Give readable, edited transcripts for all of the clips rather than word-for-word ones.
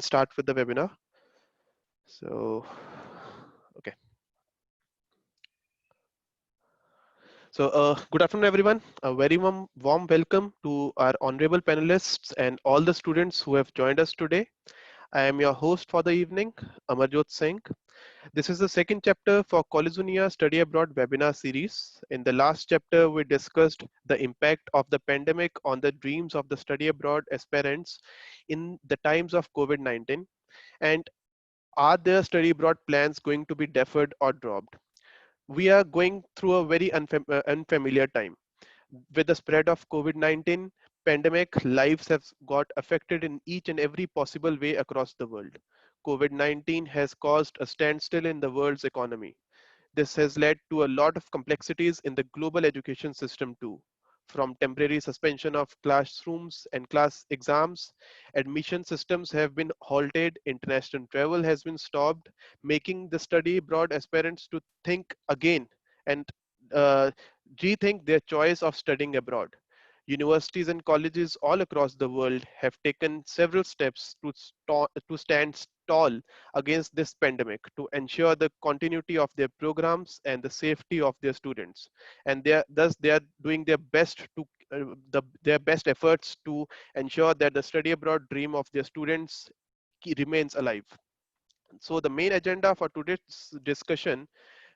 Start with the webinar. So, okay. Good afternoon, everyone. A very warm welcome to our honorable panelists and all the students who have joined us today. I am your host for the evening, Amarjot Singh. This is the second chapter for Collegedunia Study Abroad webinar series. In the last chapter, we discussed the impact of the pandemic on the dreams of the study abroad aspirants in the times of COVID-19. And are their study abroad plans going to be deferred or dropped? We are going through a very unfamiliar time. With the spread of COVID-19 pandemic, lives have got affected in each and every possible way across the world. COVID-19 has caused a standstill in the world's economy. This has led to a lot of complexities in the global education system too. From temporary suspension of classrooms and class exams, admission systems have been halted, international travel has been stopped, making the study abroad aspirants to think again and uh, rethink their choice of studying abroad. Universities and colleges all across the world have taken several steps to stand tall against this pandemic to ensure the continuity of their programs and the safety of their students. And they are doing their best to their best efforts to ensure that the study abroad dream of their students remains alive. So the main agenda for today's discussion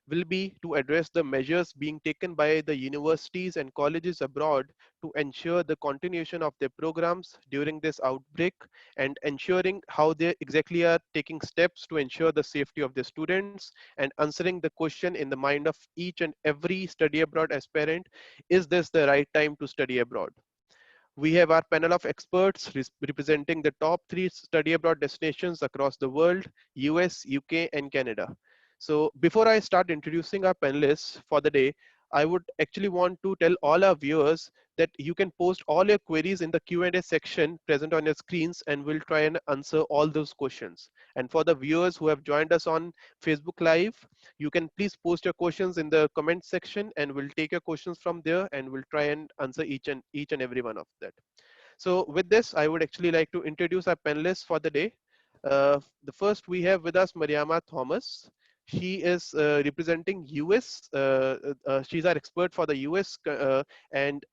will be to address the measures being taken by the universities and colleges abroad to ensure the continuation of their programs during this outbreak and ensuring how they exactly are taking steps to ensure the safety of the students and answering the question in the mind of each and every study abroad aspirant, is this the right time to study abroad? We have our panel of experts representing the top 3 study abroad destinations across the world: US, UK, and Canada. So before I start introducing our panelists for the day, I would actually want to tell all our viewers that you can post all your queries in the Q&A section present on your screens, and we'll try and answer all those questions. And for the viewers who have joined us on Facebook Live, you can please post your questions in the comment section, and we'll take your questions from there, and we'll try and answer each and every one of that. So with this, I would actually like to introduce our panelists for the day. The first we have with us Mariama Thomas. She is representing US. She's our expert for the US, and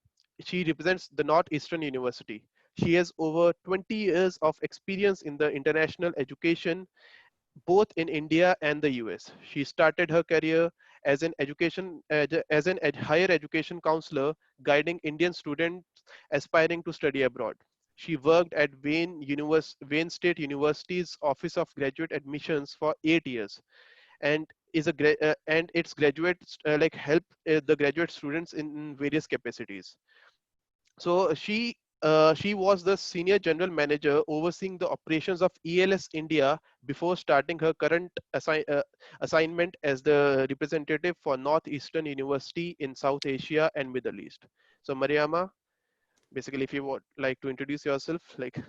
she represents the Northeastern University. She has over 20 years of experience in the international education, both in India and the US. She started her career as an higher education counselor, guiding Indian students aspiring to study abroad. She worked at Wayne State University's Office of Graduate Admissions for 8 years, and and its graduates help the graduate students in various capacities. So she was the senior general manager overseeing the operations of ELS India before starting her current assignment as the representative for Northeastern University in South Asia and Middle East. So Mariama, basically, if you would like to introduce yourself, like.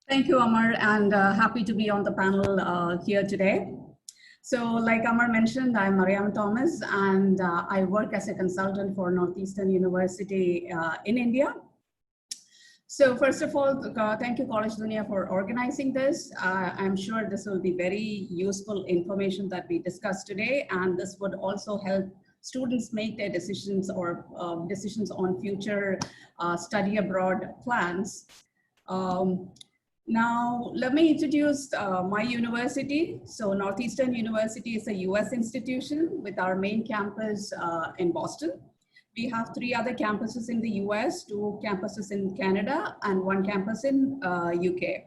Thank you, Amar, and happy to be on the panel here today. So like Amar mentioned, I'm Mariam Thomas, and I work as a consultant for Northeastern University in India. So first of all, thank you Collegedunia for organizing this. I'm sure this will be very useful information that we discussed today, and this would also help students make their decisions or decisions on future study abroad plans. Now, let me introduce my university. So Northeastern University is a US institution with our main campus in Boston. We have 3 other campuses in the US, 2 campuses in Canada, and 1 campus in UK.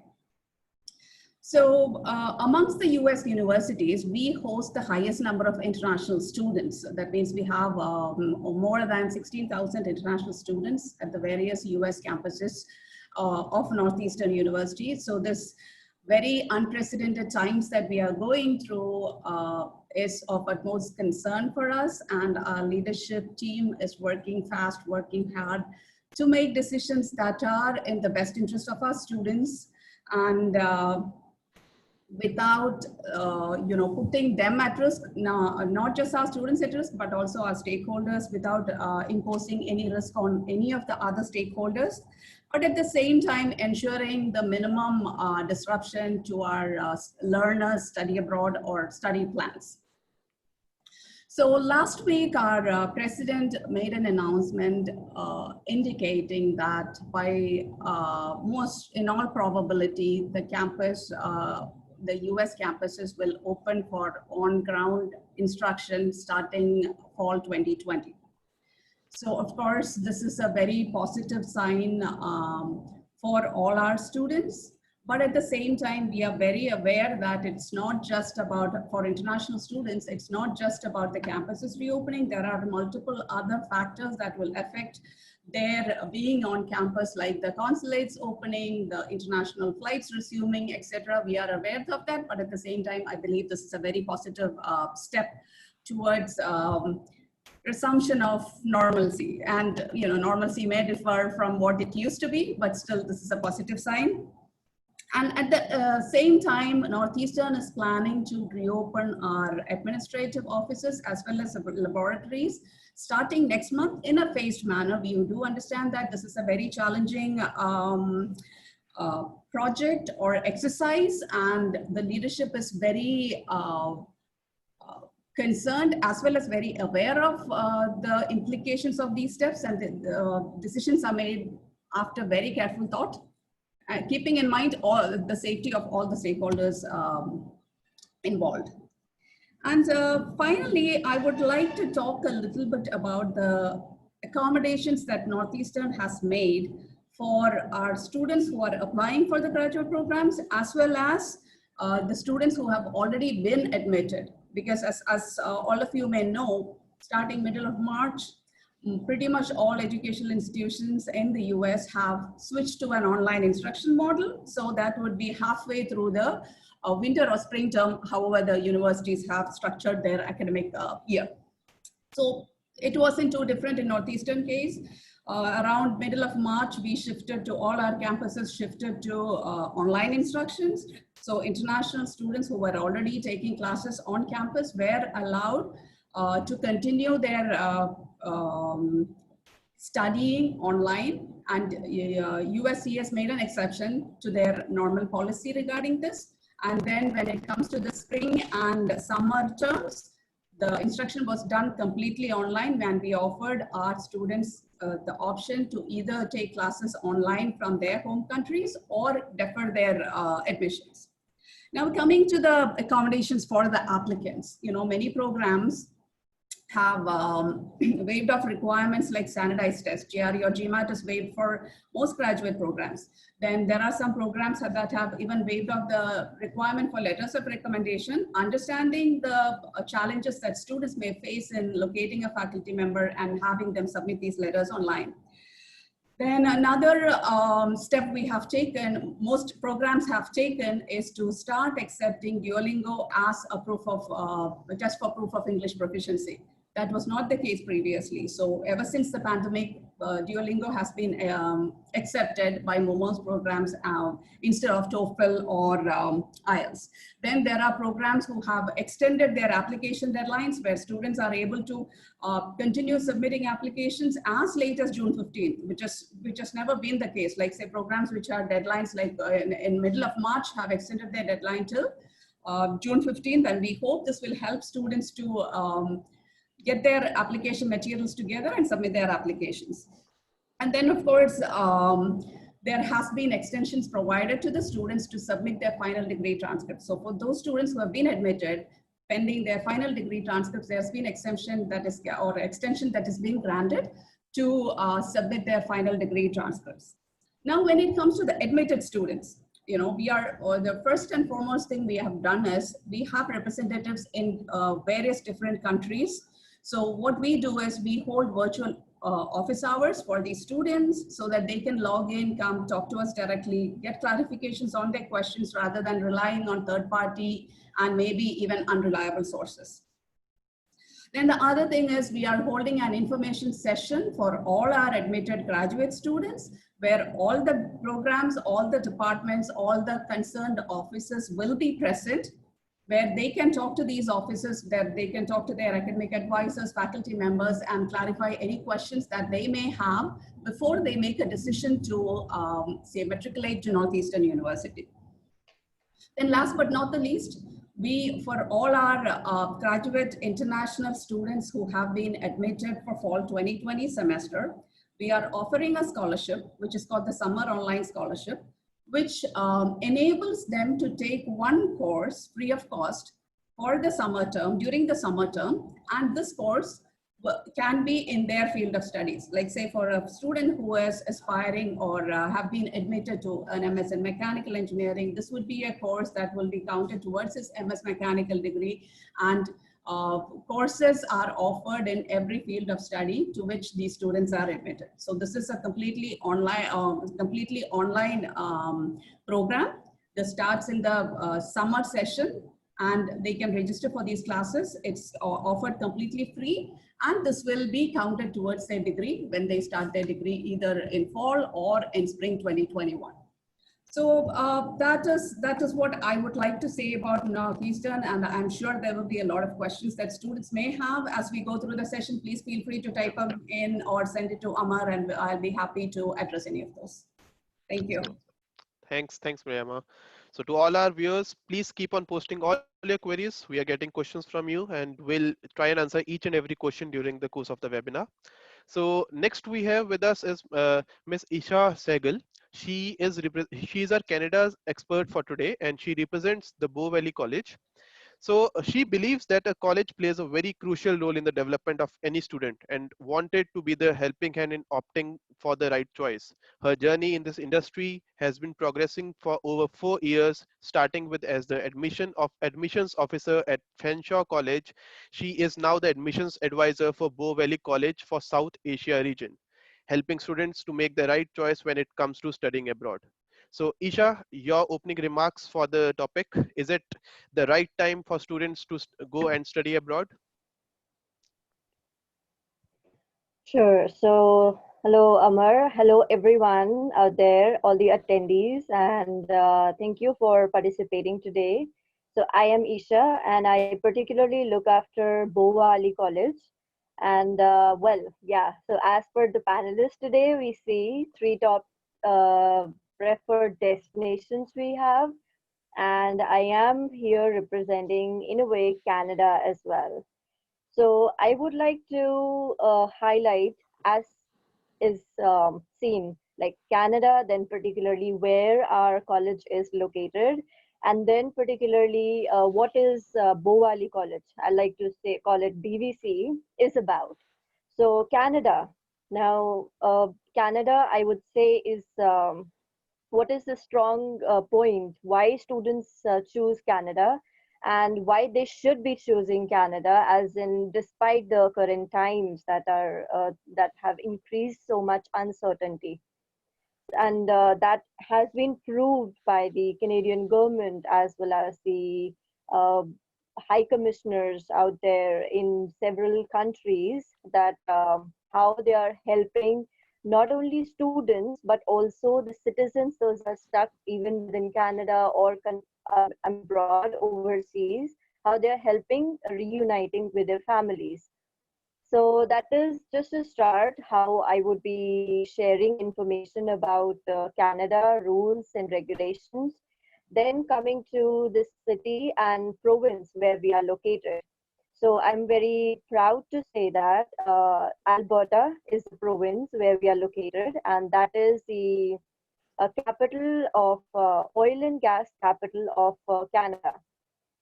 So amongst the US universities, we host the highest number of international students. That means we have more than 16,000 international students at the various US campuses of Northeastern University. So this very unprecedented times that we are going through is of utmost concern for us, and our leadership team is working fast, working hard to make decisions that are in the best interest of our students, and without putting them at risk, not just our students at risk, but also our stakeholders, without imposing any risk on any of the other stakeholders. but at the same time ensuring the minimum disruption to our learners' study abroad or study plans. So last week, our president made an announcement indicating that by in all probability, the campus, the US campuses will open for on-ground instruction starting fall 2020. So of course, this is a very positive sign for all our students. But at the same time, we are very aware that it's not just about, for international students, it's not just about the campuses reopening. There are multiple other factors that will affect their being on campus, like the consulates opening, the international flights resuming, etc. We are aware of that, but at the same time, I believe this is a very positive step towards resumption of normalcy. And normalcy may differ from what it used to be, but still this is a positive sign. And at the same time, Northeastern is planning to reopen our administrative offices as well as laboratories starting next month in a phased manner. We do understand that this is a very challenging project or exercise, and the leadership is very concerned as well as very aware of the implications of these steps, and the decisions are made after very careful thought. Keeping in mind all the safety of all the stakeholders involved. And finally, I would like to talk a little bit about the accommodations that Northeastern has made for our students who are applying for the graduate programs, as well as the students who have already been admitted. Because as all of you may know, starting middle of March, pretty much all educational institutions in the US have switched to an online instruction model. So that would be halfway through the winter or spring term, however the universities have structured their academic year. So it wasn't too different in Northeastern case. Around middle of March, we shifted to, all our campuses shifted to online instructions. So international students who were already taking classes on campus were allowed to continue their studying online, and USCS made an exception to their normal policy regarding this. And then when it comes to the spring and summer terms, the instruction was done completely online, and we offered our students the option to either take classes online from their home countries or defer their admissions. Now coming to the accommodations for the applicants, many programs have waived off requirements like standardized tests. GRE or GMAT is waived for most graduate programs. Then there are some programs that have even waived off the requirement for letters of recommendation, understanding the challenges that students may face in locating a faculty member and having them submit these letters online. Then another step we have taken, most programs have taken, is to start accepting Duolingo as a proof of, just for proof of English proficiency. That was not the case previously. So ever since the pandemic, Duolingo has been accepted by most programs instead of TOEFL or IELTS. Then there are programs who have extended their application deadlines, where students are able to continue submitting applications as late as June 15th, which has never been the case. Like say programs which are deadlines like in middle of March have extended their deadline till June 15th, and we hope this will help students to get their application materials together and submit their applications. And then of course, there has been extensions provided to the students to submit their final degree transcripts. So for those students who have been admitted, pending their final degree transcripts, there's been exemption that is, or extension that is being granted to submit their final degree transcripts. Now, when it comes to the admitted students, we are, the first and foremost thing we have done is we have representatives in various different countries. So what we do is we hold virtual office hours for these students so that they can log in, come talk to us directly, get clarifications on their questions rather than relying on third party and maybe even unreliable sources. Then the other thing is we are holding an information session for all our admitted graduate students, where all the programs, all the departments, all the concerned officers will be present. where they can talk to these officers, that they can talk to their academic advisors, faculty members, and clarify any questions that they may have before they make a decision to, say, matriculate to Northeastern University. Then last but not the least, we, for all our graduate international students who have been admitted for fall 2020 semester, we are offering a scholarship, which is called the Summer Online Scholarship, which enables them to take one course free of cost for the summer term, during the summer term. And this course can be in their field of studies. Like say for a student who is aspiring or have been admitted to an MS in mechanical engineering, this would be a course that will be counted towards his MS mechanical degree. And courses are offered in every field of study to which these students are admitted. So this is a completely online program that starts in the summer session, and they can register for these classes. It's offered completely free, and this will be counted towards their degree when they start their degree either in fall or in spring 2021. So that is what I would like to say about Northeastern, and I'm sure there will be a lot of questions that students may have as we go through the session. Please feel free to type them in or send it to Amar, and I'll be happy to address any of those. Thank you. So thanks, Priyama. So to all our viewers, please keep on posting all your queries. We are getting questions from you, and we'll try and answer each and every question during the course of the webinar. So next we have with us is Miss Isha Sehgal. She is our Canada's expert for today, and she represents the Bow Valley College. So she believes that a college plays a very crucial role in the development of any student and wanted to be the helping hand in opting for the right choice. Her journey in this industry has been progressing for over 4 years, starting with as the admissions officer at Fanshawe College. She is now the admissions advisor for Bow Valley College for South Asia region, helping students to make the right choice when it comes to studying abroad. So Isha, your opening remarks for the topic. Is it the right time for students to go and study abroad? Sure. So, hello, Amar. Hello, everyone out there, all the attendees, and thank you for participating today. So, I am Isha, and I particularly look after Bowa Ali College. And yeah. So, as per the panelists today, we see three top preferred destinations we have, and I am here representing, in a way, Canada as well. So I would like to highlight, as is seen, like Canada, then particularly where our college is located, and then particularly what is Bowali College, I like to say call it BVC, is about. So Canada, now Canada, I would say is what is the strong point why students choose Canada and why they should be choosing Canada, as in despite the current times that are that have increased so much uncertainty, and that has been proved by the Canadian government as well as the uh, high commissioners out there in several countries, that how they are helping not only students but also the citizens those are stuck even within Canada or abroad overseas, how they are helping reuniting with their families. So that is just a start how I would be sharing information about Canada rules and regulations. Then coming to this city and province where we are located. So I'm very proud to say that Alberta is the province where we are located, and that is the capital of oil and gas capital of Canada,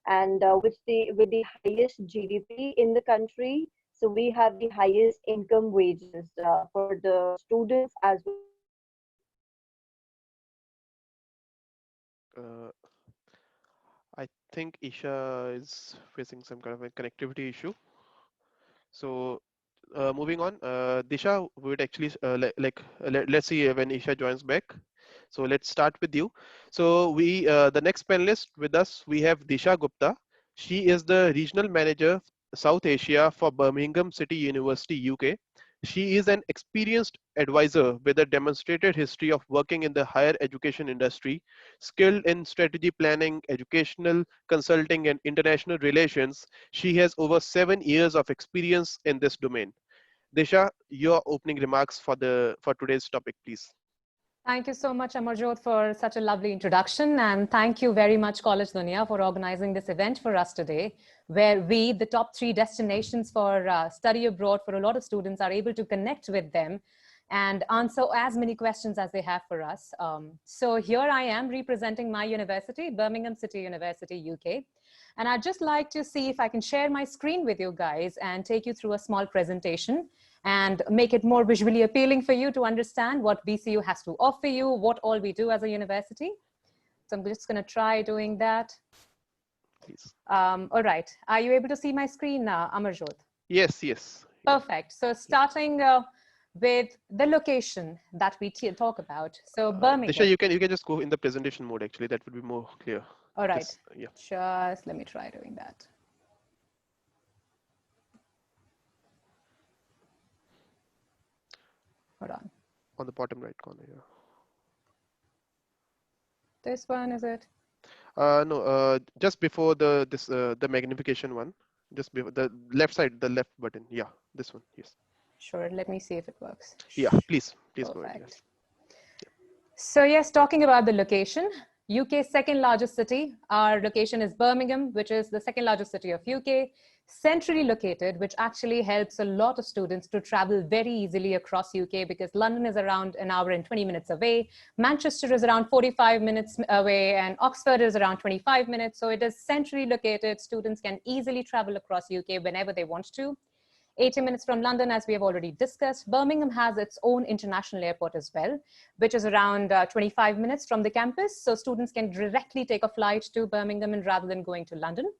and with the highest GDP in the country. So we have the highest income wages for the students as well as the Uh, I think Isha is facing some kind of a connectivity issue. So moving on, Disha would actually let's see when Isha joins back. So let's start with you. So the next panelist with us, we have Disha Gupta. She is the regional manager South Asia for Birmingham City University, UK. She is an experienced advisor with a demonstrated history of working in the higher education industry, skilled in strategy planning, educational consulting, and international relations. She has over 7 years of experience in this domain. Disha, your opening remarks for today's topic, please. Thank you so much, Amarjot, for such a lovely introduction. And thank you very much, Collegedunia, for organizing this event for us today, where we, the top 3 destinations for study abroad for a lot of students, are able to connect with them and answer as many questions as they have for us. So here I am representing my university, Birmingham City University, UK. And I'd just like to see if I can share my screen with you guys and take you through a small presentation and make it more visually appealing for you to understand what BCU has to offer you, what all we do as a university. So I'm just going to try doing that. Please. All right. Are you able to see my screen now, Amarjot? Yes, yes. Perfect. So starting with the location that we talk about. So Birmingham. Disha, you can just go in the presentation mode. Actually, that would be more clear. All right. Yeah. Just let me try doing that. Hold on. On the bottom right corner. Yeah. This one, is it? No. Just before the magnification one. Just before the left side, the left button. Yeah. This one. Yes. Sure. Let me see if it works. Yeah. Please Perfect. go ahead. Yes. So yes, talking about the location, UK's second largest city, our location is Birmingham, which is the second largest city of UK, centrally located, which actually helps a lot of students to travel very easily across UK because London is around an hour and 20 minutes away, Manchester is around 45 minutes away, and Oxford is around 25 minutes. So it is centrally located. Students can easily travel across UK whenever they want to. 80 minutes from London, as we have already discussed. Birmingham has its own international airport as well, which is around 25 minutes from the campus. So students can directly take a flight to Birmingham and rather than going to London.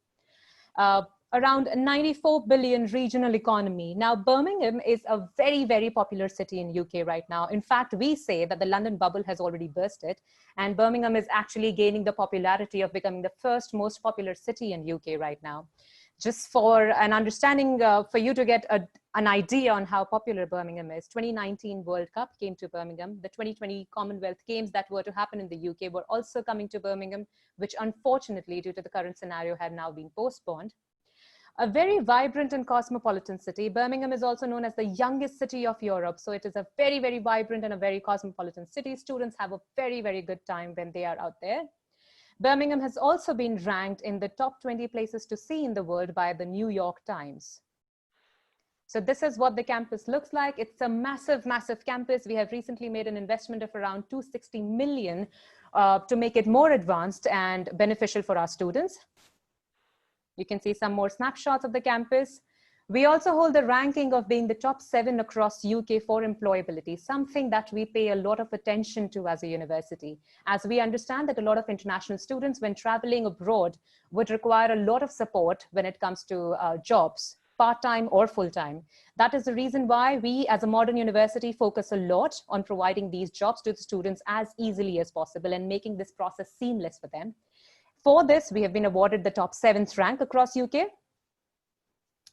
Around 94 billion regional economy. Now, Birmingham is a very, very popular city in UK right now. In fact, we say that the London bubble has already bursted, and Birmingham is actually gaining the popularity of becoming the first most popular city in UK right now. Just for an understanding, for you to get an idea on how popular Birmingham is, 2019 World Cup came to Birmingham. The 2020 Commonwealth Games that were to happen in the UK were also coming to Birmingham, which unfortunately, due to the current scenario, had now been postponed. A very vibrant and cosmopolitan city. Birmingham is also known as the youngest city of Europe. So it is a very, very vibrant and a very cosmopolitan city. Students have a very, very good time when they are out there. Birmingham has also been ranked in the top 20 places to see in the world by the New York Times. So this is what the campus looks like. It's a massive, massive campus. We have recently made an investment of around 260 million to make it more advanced and beneficial for our students. You can see some more snapshots of the campus. We also hold the ranking of being the top 7 across UK for employability, something that we pay a lot of attention to as a university, as we understand that a lot of international students, when traveling abroad, would require a lot of support when it comes to jobs, part-time or full-time. That is the reason why we as a modern university focus a lot on providing these jobs to the students as easily as possible and making this process seamless for them. For this, we have been awarded the top 7th rank across UK.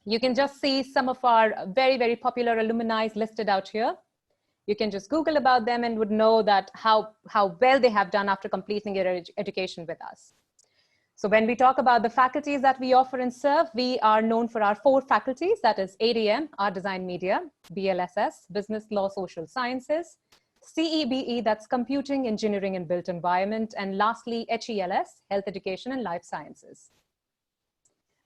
You can just see some of our very, very popular alumni listed out here. You can just Google about them and would know that how well they have done after completing their education with us. So when we talk about the faculties that we offer and serve, we are known for our 4 faculties, that is ADM, Art Design Media, BLSS, Business Law Social Sciences, CEBE, that's Computing, Engineering and Built Environment, and lastly, HELS, Health Education and Life Sciences.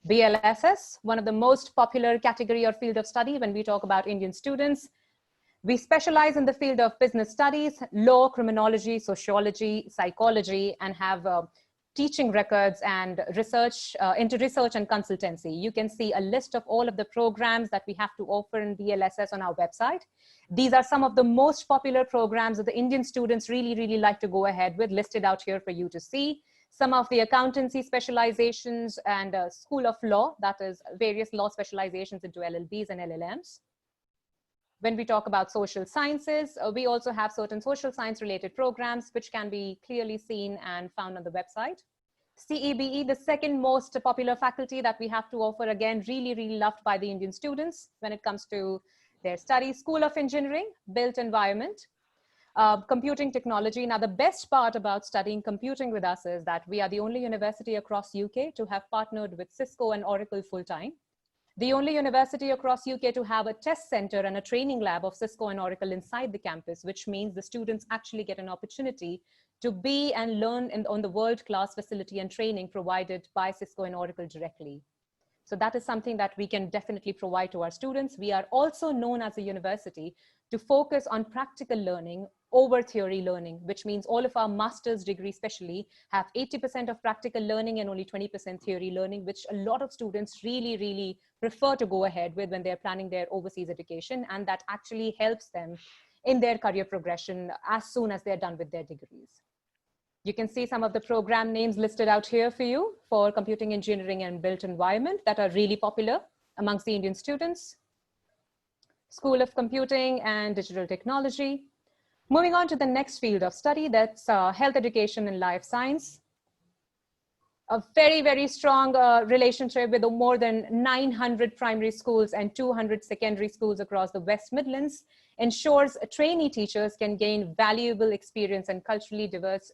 BLSS, one of the most popular category or field of study when we talk about Indian students. We specialize in the field of business studies, law, criminology, sociology, psychology, and have teaching records and research into research and consultancy. You can see a list of all of the programs that we have to offer in BLSS on our website. These are some of the most popular programs that the Indian students really, really like to go ahead with, listed out here for you to see. Some of the accountancy specializations and School of Law, that is various law specializations into LLBs and LLMs. When we talk about social sciences, we also have certain social science related programs which can be clearly seen and found on the website. CEBE, the second most popular faculty that we have to offer, again, really, really loved by the Indian students when it comes to their studies. School of Engineering, built environment, computing technology. Now, the best part about studying computing with us is that we are the only university across UK to have partnered with Cisco and Oracle full-time. The only university across UK to have a test center and a training lab of Cisco and Oracle inside the campus, which means the students actually get an opportunity to be and learn on the world-class facility and training provided by Cisco and Oracle directly. So that is something that we can definitely provide to our students. We are also known as a university to focus on practical learning over theory learning, which means all of our master's degree especially have 80% of practical learning and only 20% theory learning, which a lot of students really, really prefer to go ahead with when they're planning their overseas education. And that actually helps them in their career progression as soon as they're done with their degrees. You can see some of the program names listed out here for you for computing engineering and built environment that are really popular amongst the Indian students. School of Computing and Digital Technology. Moving on to the next field of study, that's health education and life science. A very, very strong relationship with more than 900 primary schools and 200 secondary schools across the West Midlands ensures trainee teachers can gain valuable experience in culturally diverse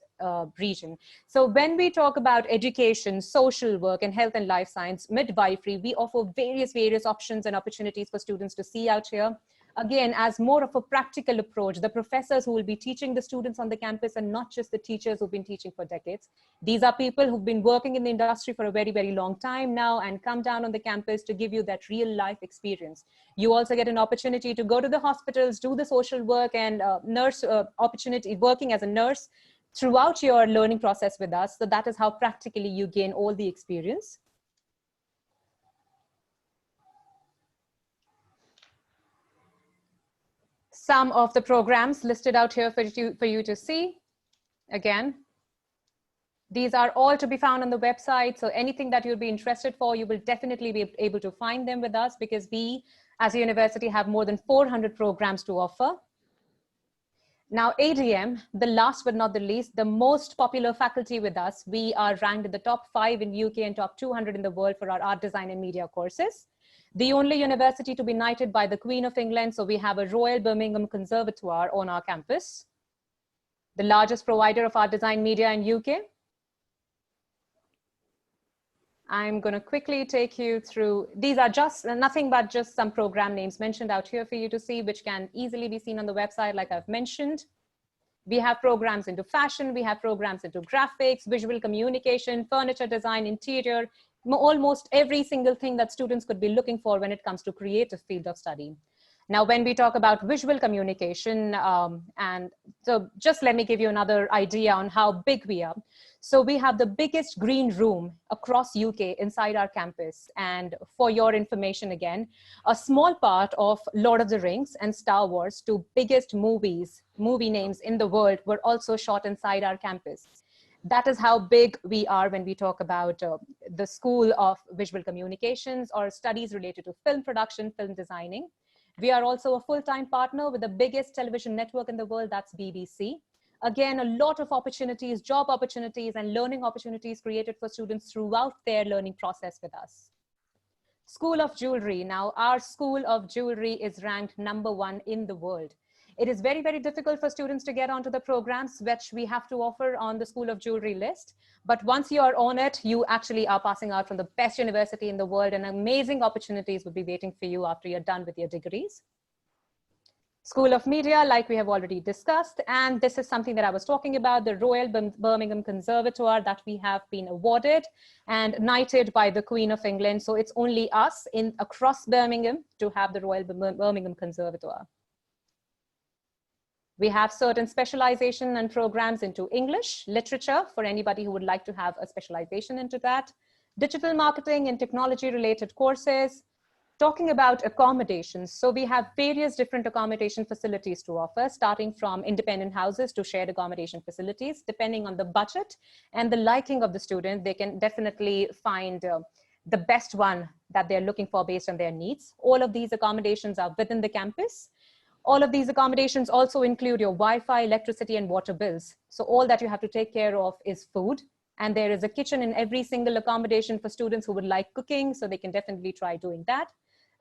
region. So when we talk about education, social work, and health and life science, midwifery, we offer various options and opportunities for students to see out here. Again, as more of a practical approach, the professors who will be teaching the students on the campus and not just the teachers who've been teaching for decades. These are people who've been working in the industry for a very, very long time now and come down on the campus to give you that real life experience. You also get an opportunity to go to the hospitals, do the social work and nurse opportunity, working as a nurse throughout your learning process with us. So that is how practically you gain all the experience. Some of the programs listed out here for you to see. Again, these are all to be found on the website. So anything that you'll be interested for, you will definitely be able to find them with us because we, as a university, have more than 400 programs to offer. Now, ADM, the last but not the least, the most popular faculty with us. We are ranked in the top 5 in UK and top 200 in the world for our art, design, and media courses. The only university to be knighted by the Queen of England. So we have a Royal Birmingham Conservatoire on our campus. The largest provider of art, design, media in UK. I'm going to quickly take you through, these are just nothing but just some program names mentioned out here for you to see, which can easily be seen on the website, like I've mentioned. We have programs into fashion, we have programs into graphics, visual communication, furniture design, interior, almost every single thing that students could be looking for when it comes to creative field of study. Now, when we talk about visual communication, and so just let me give you another idea on how big we are. So we have the biggest green room across UK inside our campus. And for your information again, a small part of Lord of the Rings and Star Wars, 2 biggest movie names in the world, were also shot inside our campus. That is how big we are when we talk about the School of Visual Communications or studies related to film production, film designing. We are also a full-time partner with the biggest television network in the world, that's BBC. Again, a lot of opportunities, job opportunities, and learning opportunities created for students throughout their learning process with us. School of Jewelry. Now, our School of Jewelry is ranked #1 in the world. It is very, very difficult for students to get onto the programs which we have to offer on the School of Jewelry list. But once you are on it, you actually are passing out from the best university in the world, and amazing opportunities will be waiting for you after you're done with your degrees. School of Media, like we have already discussed, and this is something that I was talking about, the Royal Birmingham Conservatoire that we have been awarded and knighted by the Queen of England. So it's only us across Birmingham to have the Royal Birmingham Conservatoire. We have certain specialization and programs into English, literature, for anybody who would like to have a specialization into that, digital marketing and technology related courses. Talking about accommodations, so we have various different accommodation facilities to offer, starting from independent houses to shared accommodation facilities. Depending on the budget and the liking of the student, they can definitely find the best one that they're looking for based on their needs. All of these accommodations are within the campus. All of these accommodations also include your Wi-Fi, electricity, and water bills. So all that you have to take care of is food. And there is a kitchen in every single accommodation for students who would like cooking, so they can definitely try doing that.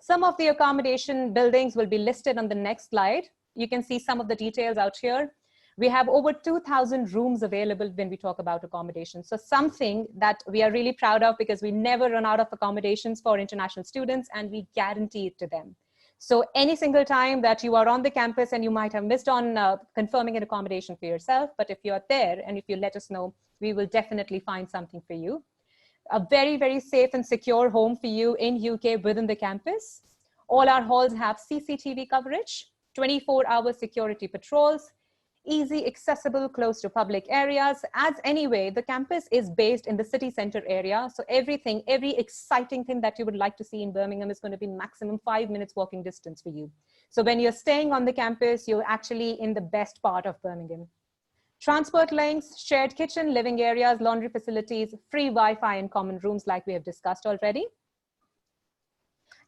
Some of the accommodation buildings will be listed on the next slide. You can see some of the details out here. We have over 2,000 rooms available when we talk about accommodation. So something that we are really proud of, because we never run out of accommodations for international students, and we guarantee it to them. So any single time that you are on the campus and you might have missed on confirming an accommodation for yourself, but if you're there and if you let us know, we will definitely find something for you. A very, very safe and secure home for you in UK within the campus. All our halls have CCTV coverage, 24-hour security patrols, easy, accessible, close to public areas. As anyway, the campus is based in the city center area. So everything, every exciting thing that you would like to see in Birmingham is going to be maximum 5 minutes walking distance for you. So when you're staying on the campus, you're actually in the best part of Birmingham. Transport links, shared kitchen, living areas, laundry facilities, free Wi-Fi and common rooms like we have discussed already.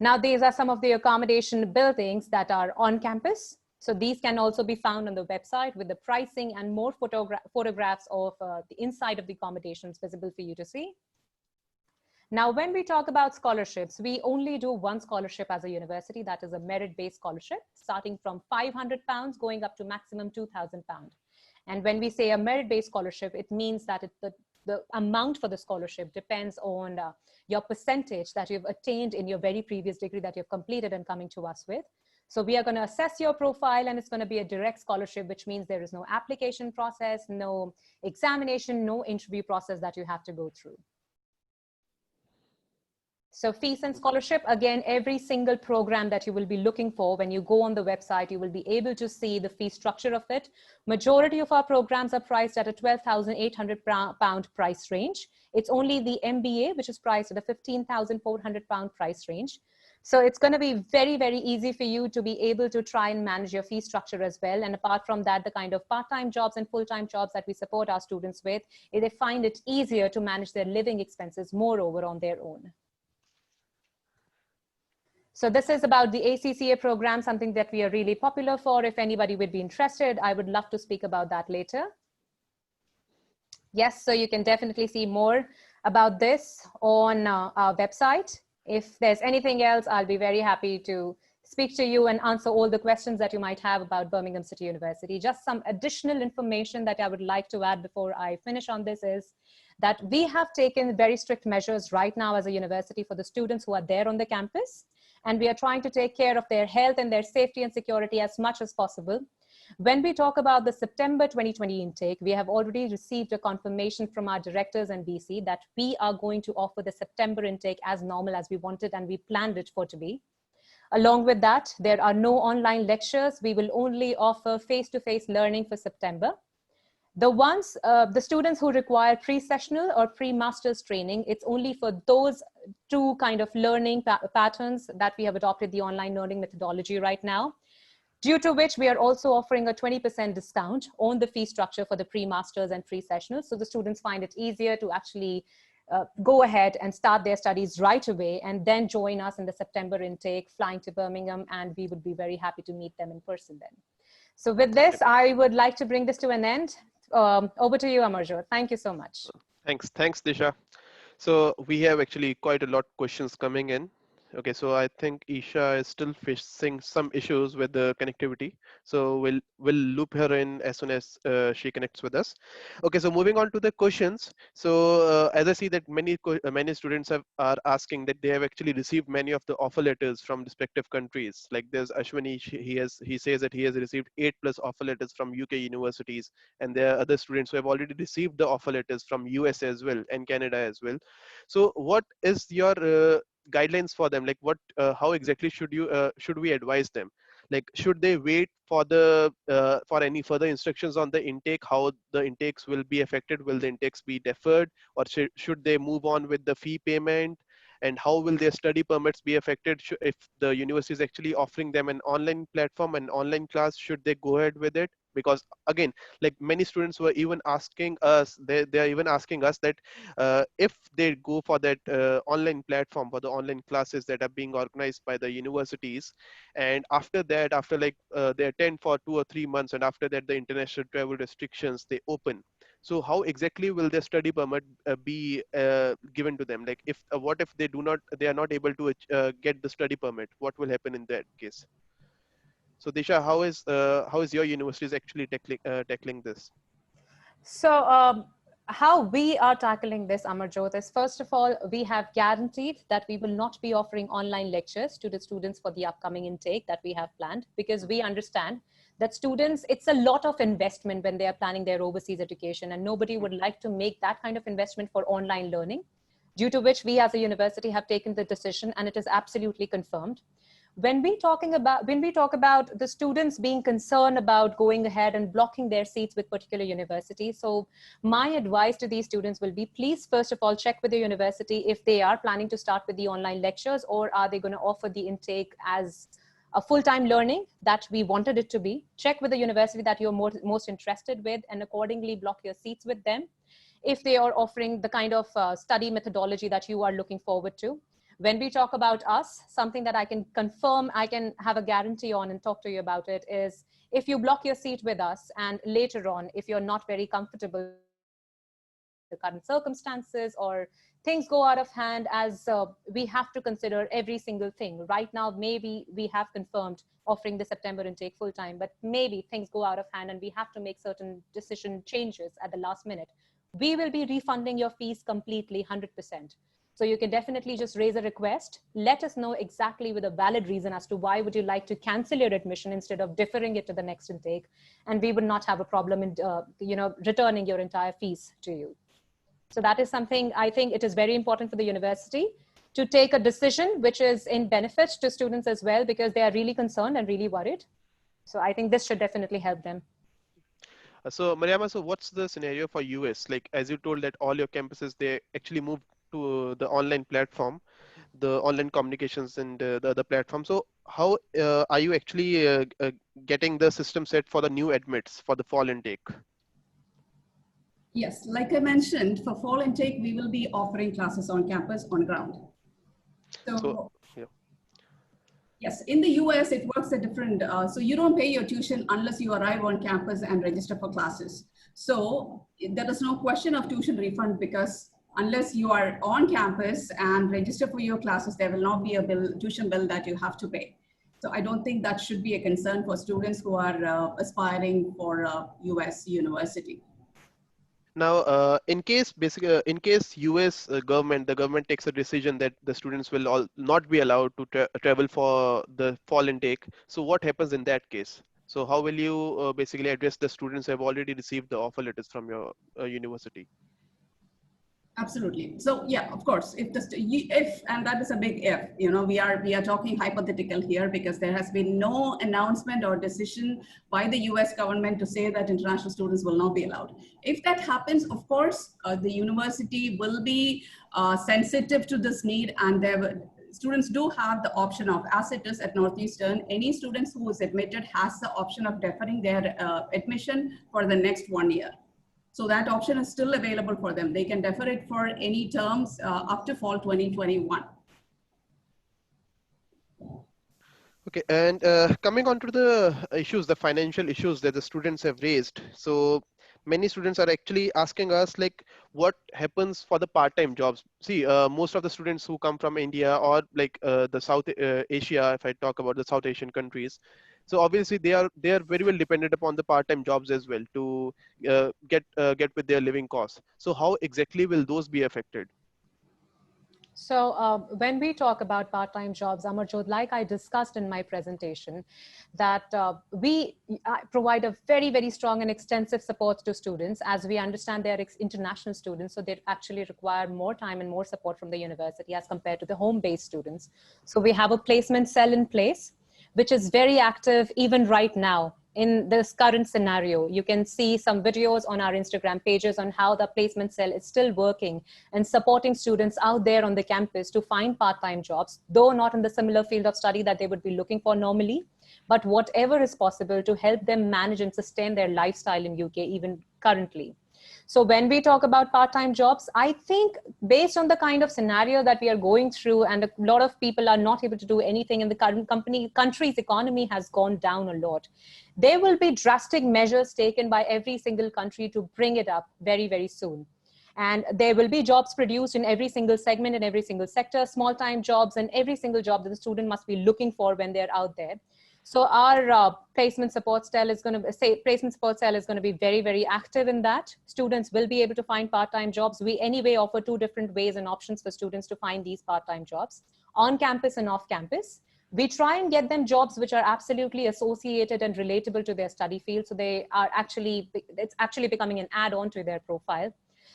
Now, these are some of the accommodation buildings that are on campus. So these can also be found on the website with the pricing and more photographs of the inside of the accommodations visible for you to see. Now, when we talk about scholarships, we only do one scholarship as a university. That is a merit-based scholarship, starting from £500 going up to maximum £2,000. And when we say a merit-based scholarship, it means that the amount for the scholarship depends on your percentage that you've attained in your very previous degree that you've completed and coming to us with. So we are going to assess your profile, and it's going to be a direct scholarship, which means there is no application process, no examination, no interview process that you have to go through. So fees and scholarship, again, every single program that you will be looking for, when you go on the website, you will be able to see the fee structure of it. Majority of our programs are priced at a £12,800 price range. It's only the MBA, which is priced at a £15,400 price range. So it's going to be very, very easy for you to be able to try and manage your fee structure as well. And apart from that, the kind of part-time jobs and full-time jobs that we support our students with, they find it easier to manage their living expenses moreover on their own. So this is about the ACCA program, something that we are really popular for. If anybody would be interested, I would love to speak about that later. Yes, so you can definitely see more about this on our website. If there's anything else, I'll be very happy to speak to you and answer all the questions that you might have about Birmingham City University. Just some additional information that I would like to add before I finish on this is that we have taken very strict measures right now as a university for the students who are there on the campus. And we are trying to take care of their health and their safety and security as much as possible. When we talk about the September 2020 intake, we have already received a confirmation from our directors and VC that we are going to offer the September intake as normal as we wanted and we planned it for to be. Along with that, there are no online lectures. We will only offer face-to-face learning for September. The students who require pre-sessional or pre-master's training, it's only for those two kind of learning patterns that we have adopted the online learning methodology right now, due to which we are also offering a 20% discount on the fee structure for the pre-masters and pre-sessionals. So the students find it easier to actually go ahead and start their studies right away and then join us in the September intake, flying to Birmingham, and we would be very happy to meet them in person then. So with this, I would like to bring this to an end. Over to you, Amarjot. Thank you so much. Thanks, Disha. So we have actually quite a lot of questions coming in. Okay, so I think Isha is still facing some issues with the connectivity. So we'll loop her in as soon as she connects with us. Okay, so moving on to the questions. So as I see that many students are asking that they have actually received many of the offer letters from respective countries. Like there's Ashwini, he says that he has received 8+ offer letters from UK universities, and there are other students who have already received the offer letters from US as well and Canada as well. So what is your guidelines for them? Like how exactly should we advise them? Like should they wait for for any further instructions on the intake, how the intakes will be affected? Will the intakes be deferred, or should they move on with the fee payment? And how will their study permits be affected if the university is actually offering them an online platform, an online class? Should they go ahead with it? Because again, like many students were even asking us, they are even asking us that if they go for that online platform for the online classes that are being organized by the universities, and after that, after like they attend for 2 or 3 months, and after that the international travel restrictions they open, So how exactly will their study permit be given to them? Like, if what if they are not able to get the study permit? What will happen in that case? So Disha, how is your university is actually tackling this? So, how we are tackling this, Amarjot, is first of all, we have guaranteed that we will not be offering online lectures to the students for the upcoming intake that we have planned, because we understand that students, it's a lot of investment when they are planning their overseas education, and nobody would like to make that kind of investment for online learning, due to which we as a university have taken the decision, and it is absolutely confirmed. When we talk about the students being concerned about going ahead and blocking their seats with particular universities, so my advice to these students will be, please first of all check with the university if they are planning to start with the online lectures, or are they going to offer the intake as a full-time learning that we wanted it to be. Check with the university that you're most interested with, and accordingly block your seats with them if they are offering the kind of study methodology that you are looking forward to. When we talk about us, something that I can confirm, I can have a guarantee on and talk to you about it, is if you block your seat with us and later on, if you're not very comfortable with the current circumstances, or things go out of hand, as we have to consider every single thing. Right now, maybe we have confirmed offering the September intake full time, but maybe things go out of hand and we have to make certain decision changes at the last minute. We will be refunding your fees completely, 100%. So you can definitely just raise a request. Let us know exactly with a valid reason as to why would you like to cancel your admission instead of deferring it to the next intake. And we would not have a problem in, returning your entire fees to you. So that is something I think it is very important for the university to take a decision which is in benefit to students as well, because they are really concerned and really worried. So I think this should definitely help them. So Mariama, so what's the scenario for US? Like, as you told that all your campuses, they actually moved to the online platform, the online communications and the other platform. So how are you actually getting the system set for the new admits for the fall intake? Yes, like I mentioned, for fall intake, we will be offering classes on campus on ground. So So yeah. yes, in the US, it works a different, so you don't pay your tuition unless you arrive on campus and register for classes. So there is no question of tuition refund, because unless you are on campus and register for your classes, there will not be a tuition bill that you have to pay. So I don't think that should be a concern for students who are aspiring for a US university. Now, in case US the government takes a decision that the students will all not be allowed to travel for the fall intake. So what happens in that case? So how will you basically address the students who have already received the offer letters from your university? Absolutely. So yeah, of course, if and that is a big if, we are talking hypothetical here, because there has been no announcement or decision by the US government to say that international students will not be allowed. If that happens, of course, the university will be sensitive to this need, and students do have the option of, as it is at Northeastern, any students who is admitted has the option of deferring their admission for the next 1 year. So that option is still available for them. They can defer it for any terms up to fall 2021. Okay, and coming on to the issues, the financial issues that the students have raised. So many students are actually asking us, like, what happens for the part-time jobs? See, most of the students who come from India, or like the South Asia, if I talk about the South Asian countries, so obviously they are very well dependent upon the part-time jobs as well to get with their living costs. So how exactly will those be affected? So when we talk about part-time jobs, Amarjot, like I discussed in my presentation, that we provide a very, very strong and extensive support to students, as we understand they're international students, so they actually require more time and more support from the university as compared to the home-based students. So we have a placement cell in place, which is very active even right now. In this current scenario, you can see some videos on our Instagram pages on how the placement cell is still working and supporting students out there on the campus to find part-time jobs, though not in the similar field of study that they would be looking for normally, but whatever is possible to help them manage and sustain their lifestyle in UK even currently. So when we talk about part-time jobs, I think based on the kind of scenario that we are going through, and a lot of people are not able to do anything, and the current country's economy has gone down a lot, there will be drastic measures taken by every single country to bring it up very, very soon. And there will be jobs produced in every single segment, in every single sector, small time jobs, and every single job that the student must be looking for when they're out there. So our placement support cell is going to be very, very active in that. Students will be able to find part-time jobs. We anyway offer two different ways and options for students to find these part-time jobs, on campus and off campus. We try and get them jobs which are absolutely associated and relatable to their study field. So it's actually becoming an add-on to their profile.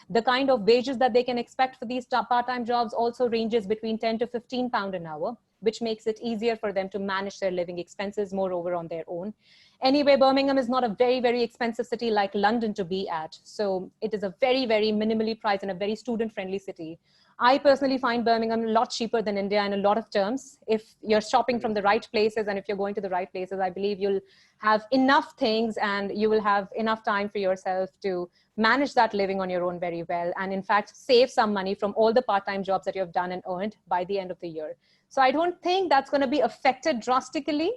The kind of wages that they can expect for these part-time jobs also ranges between 10 to 15 pound an hour, which makes it easier for them to manage their living expenses moreover on their own. Anyway, Birmingham is not a very, very expensive city like London to be at. So it is a very, very minimally priced and a very student-friendly city. I personally find Birmingham a lot cheaper than India in a lot of terms. If you're shopping from the right places and if you're going to the right places, I believe you'll have enough things and you will have enough time for yourself to manage that living on your own very well. And in fact, save some money from all the part-time jobs that you have done and earned by the end of the year. So I don't think that's going to be affected drastically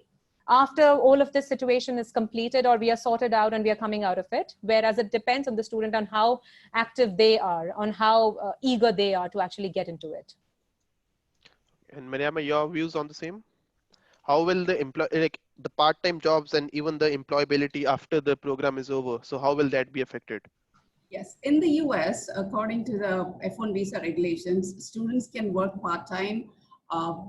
after all of this situation is completed or we are sorted out and we are coming out of it. Whereas it depends on the student on how active they are, on how eager they are to actually get into it. And Mariama, your views on the same? How will the part-time jobs and even the employability after the program is over? So how will that be affected? Yes, in the US, according to the F1 visa regulations, students can work part-time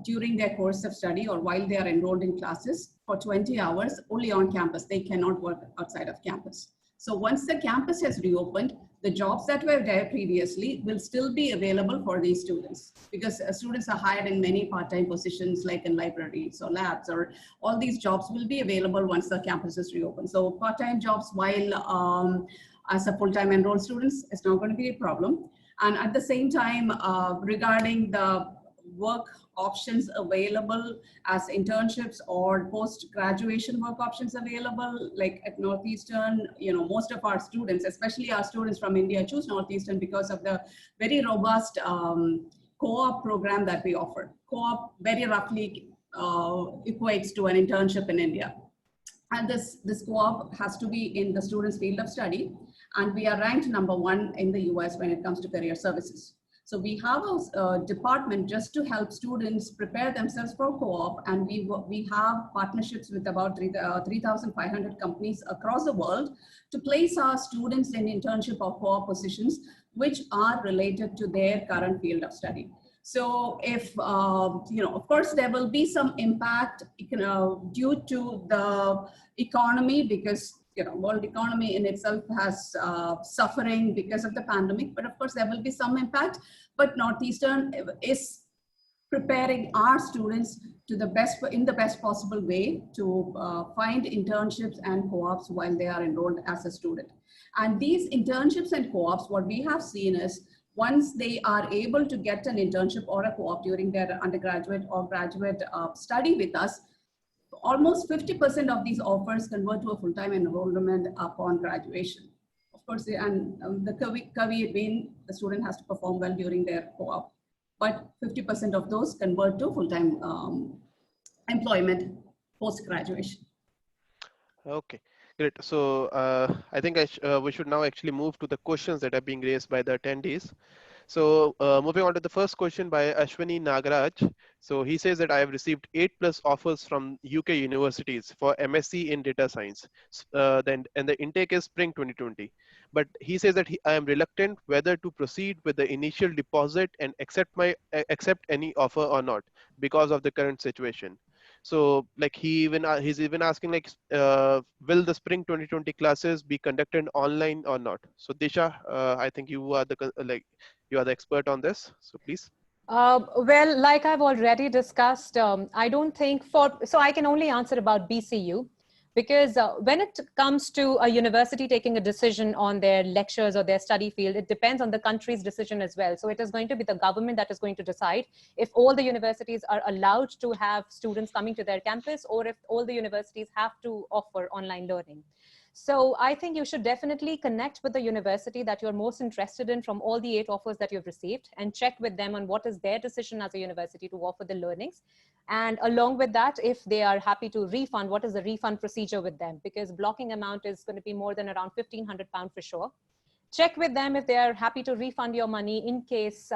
during their course of study or while they are enrolled in classes for 20 hours only on campus. They cannot work outside of campus. So once the campus has reopened, the jobs that were there previously will still be available for these students because students are hired in many part-time positions like in libraries or labs, or all these jobs will be available once the campus is reopened. So part-time jobs while as a full-time enrolled students is not going to be a problem. And at the same time, regarding the work options available as internships or post-graduation work options available, like at Northeastern, most of our students, especially our students from India, choose Northeastern because of the very robust co-op program that we offer. Co-op very roughly equates to an internship in India. And this co-op has to be in the student's field of study. And we are ranked #1 in the US when it comes to career services. So we have a department just to help students prepare themselves for co-op, and we have partnerships with about 3,500 companies across the world to place our students in internship or co-op positions which are related to their current field of study. So if, of course, there will be some impact due to the economy because world economy in itself has suffering because of the pandemic, but of course there will be some impact. But Northeastern is preparing our students to in the best possible way to find internships and co-ops while they are enrolled as a student. And these internships and co-ops, what we have seen is once they are able to get an internship or a co-op during their undergraduate or graduate study with us, almost 50% of these offers convert to a full-time enrollment upon graduation. Of course, and the caveat being the student has to perform well during their co-op, but 50% of those convert to full-time employment post-graduation. Okay, great. So I think we should now actually move to the questions that are being raised by the attendees. So moving on to the first question by Ashwini Nagaraj. So he says that I have received 8+ offers from UK universities for MSc in data science. And the intake is spring 2020. But he says that I am reluctant whether to proceed with the initial deposit and accept any offer or not because of the current situation. So like he's even asking like, will the spring 2020 classes be conducted online or not? So Disha, I think you are you are the expert on this. So please. Well, like I've already discussed, I don't think so I can only answer about BCU because when it comes to a university taking a decision on their lectures or their study field, it depends on the country's decision as well. So it is going to be the government that is going to decide if all the universities are allowed to have students coming to their campus or if all the universities have to offer online learning. So I think you should definitely connect with the university that you're most interested in from all the 8 offers that you've received, and check with them on what is their decision as a university to offer the learnings. And along with that, if they are happy to refund, what is the refund procedure with them? Because blocking amount is going to be more than around £1,500 for sure. Check with them if they are happy to refund your money in case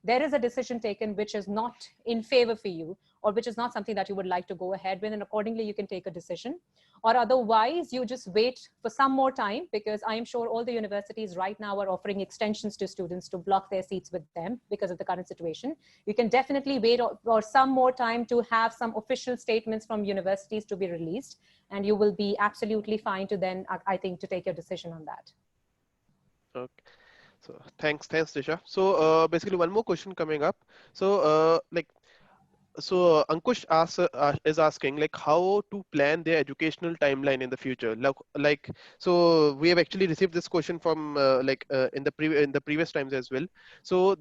there is a decision taken which is not in favor for you, or which is not something that you would like to go ahead with, and accordingly you can take a decision. Or otherwise you just wait for some more time, because I am sure all the universities right now are offering extensions to students to block their seats with them because of the current situation. You can definitely wait for some more time to have some official statements from universities to be released, and you will be absolutely fine to then, I think, to take your decision on that. Okay. So thanks, Disha. So basically, one more question coming up. So Ankush is asking like how to plan their educational timeline in the future. So we have actually received this question from in the previous times as well. So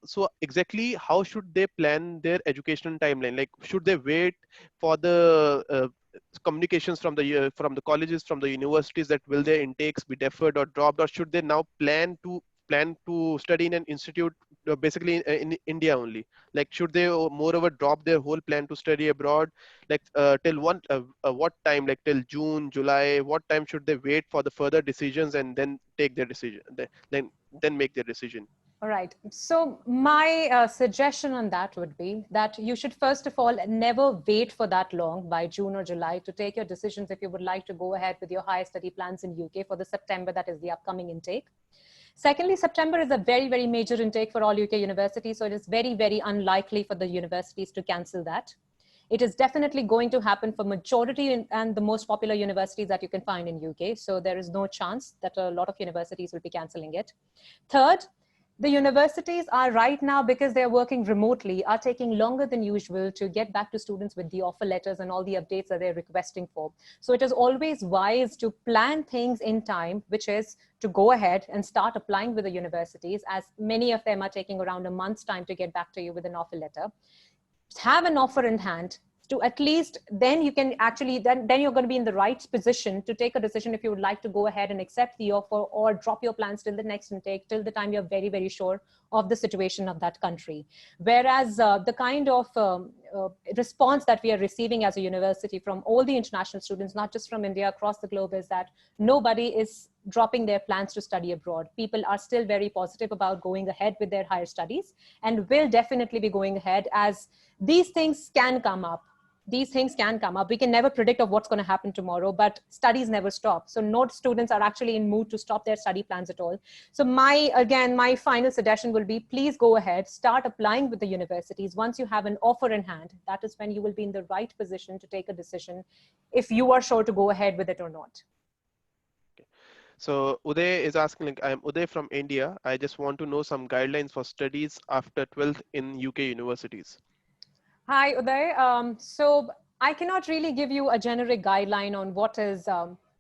so exactly how should they plan their educational timeline? Like should they wait for the communications from the colleges, from the universities, that will their intakes be deferred or dropped, or should they now plan to study in an institute basically in India only? Like should they moreover drop their whole plan to study abroad? Like till what time, like till June, July, what time should they wait for the further decisions and then take their decision, then make their decision? All right. So my suggestion on that would be that you should first of all never wait for that long by June or July to take your decisions if you would like to go ahead with your higher study plans in UK for the September, that is the upcoming intake. Secondly, September is a very, very major intake for all UK universities. So it is very, very unlikely for the universities to cancel that. It is definitely going to happen for majority and the most popular universities that you can find in UK. So there is no chance that a lot of universities will be canceling it. Third, the universities are right now, because they're working remotely, are taking longer than usual to get back to students with the offer letters and all the updates that they're requesting for. So it is always wise to plan things in time, which is to go ahead and start applying with the universities, as many of them are taking around a month's time to get back to you with an offer letter. Have an offer in hand, to at least then you can actually, then you're going to be in the right position to take a decision if you would like to go ahead and accept the offer or drop your plans till the next intake, till the time you're very, very sure of the situation of that country. Whereas the kind of response that we are receiving as a university from all the international students, not just from India, across the globe, is that nobody is dropping their plans to study abroad. People are still very positive about going ahead with their higher studies, and will definitely be going ahead, as these things can come up. These things can come up. We can never predict of what's going to happen tomorrow, but studies never stop. So no students are actually in mood to stop their study plans at all. So my final suggestion will be, please go ahead, start applying with the universities. Once you have an offer in hand, that is when you will be in the right position to take a decision if you are sure to go ahead with it or not. So Uday is asking, like, I'm Uday from India. I just want to know some guidelines for studies after 12th in UK universities. Hi, Uday. So I cannot really give you a generic guideline on what is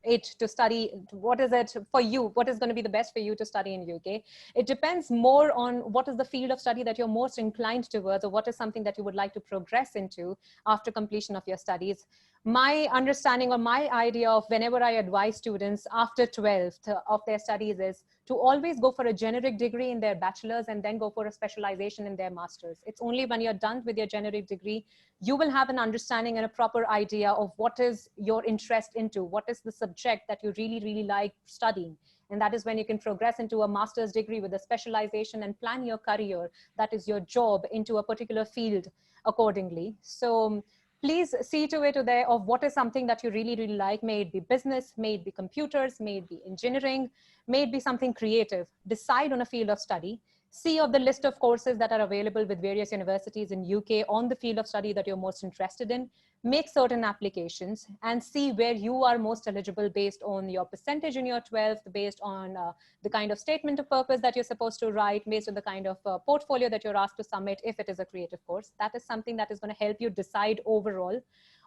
it to study. What is it for you? What is going to be the best for you to study in UK? It depends more on what is the field of study that you're most inclined towards, or what is something that you would like to progress into after completion of your studies. My understanding or my idea of whenever I advise students after 12th of their studies is to always go for a generic degree in their bachelor's and then go for a specialization in their master's. It's only when you're done with your generic degree, you will have an understanding and a proper idea of what is your interest into, what is the subject that you really, really like studying. And that is when you can progress into a master's degree with a specialization and plan your career, that is your job, into a particular field accordingly. So please see to it there of what is something that you really, really like. May it be business, may it be computers, may it be engineering, may it be something creative. Decide on a field of study. See of the list of courses that are available with various universities in UK on the field of study that you're most interested in. Make certain applications and see where you are most eligible based on your percentage in your 12th, based on the kind of statement of purpose that you're supposed to write, based on the kind of portfolio that you're asked to submit if it is a creative course. That is something that is going to help you decide overall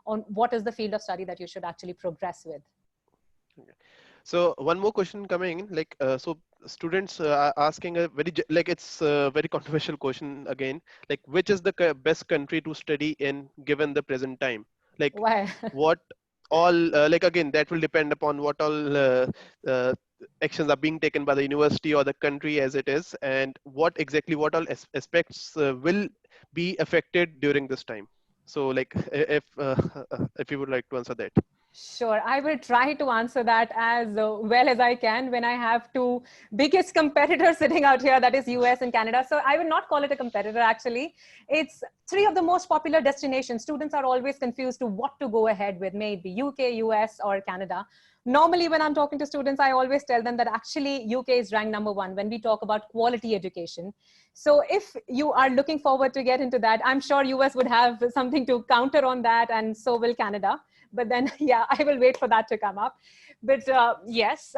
on what is the field of study that you should actually progress with. Okay. So one more question coming in, like, so students are asking a it's a very controversial question again, like, which is the best country to study in given the present time? Like, Well, what all like again that will depend upon what all uh, actions are being taken by the university or the country as it is, and what exactly what all aspects will be affected during this time. So like if you would like to answer that. Sure, I will try to answer that as well as I can when I have two biggest competitors sitting out here, that is US and Canada. So I would not call it a competitor actually. It's three of the most popular destinations. Students are always confused to what to go ahead with, maybe UK, US or Canada. Normally when I'm talking to students, I always tell them that actually UK is ranked number one when we talk about quality education. So if you are looking forward to get into that, I'm sure US would have something to counter on that, and so will Canada. But then, yeah, I will wait for that to come up. But yes,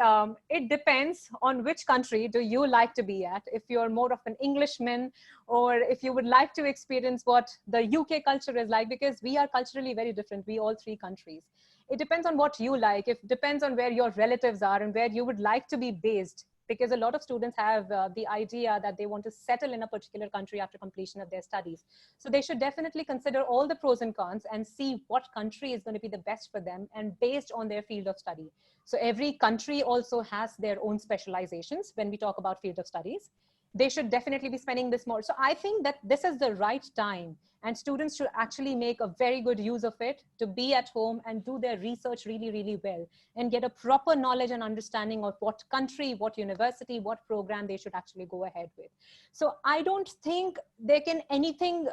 it depends on which country do you like to be at. If you're more of an Englishman, or if you would like to experience what the UK culture is like, because we are culturally very different, we all three countries. It depends on what you like. It depends on where your relatives are and where you would like to be based, because a lot of students have the idea that they want to settle in a particular country after completion of their studies. So they should definitely consider all the pros and cons and see what country is going to be the best for them and based on their field of study. So every country also has their own specializations when we talk about field of studies. They should definitely be spending this more. So I think that this is the right time, and students should actually make a very good use of it to be at home and do their research really, really well and get a proper knowledge and understanding of what country, what university, what program they should actually go ahead with. So I don't think there can anything,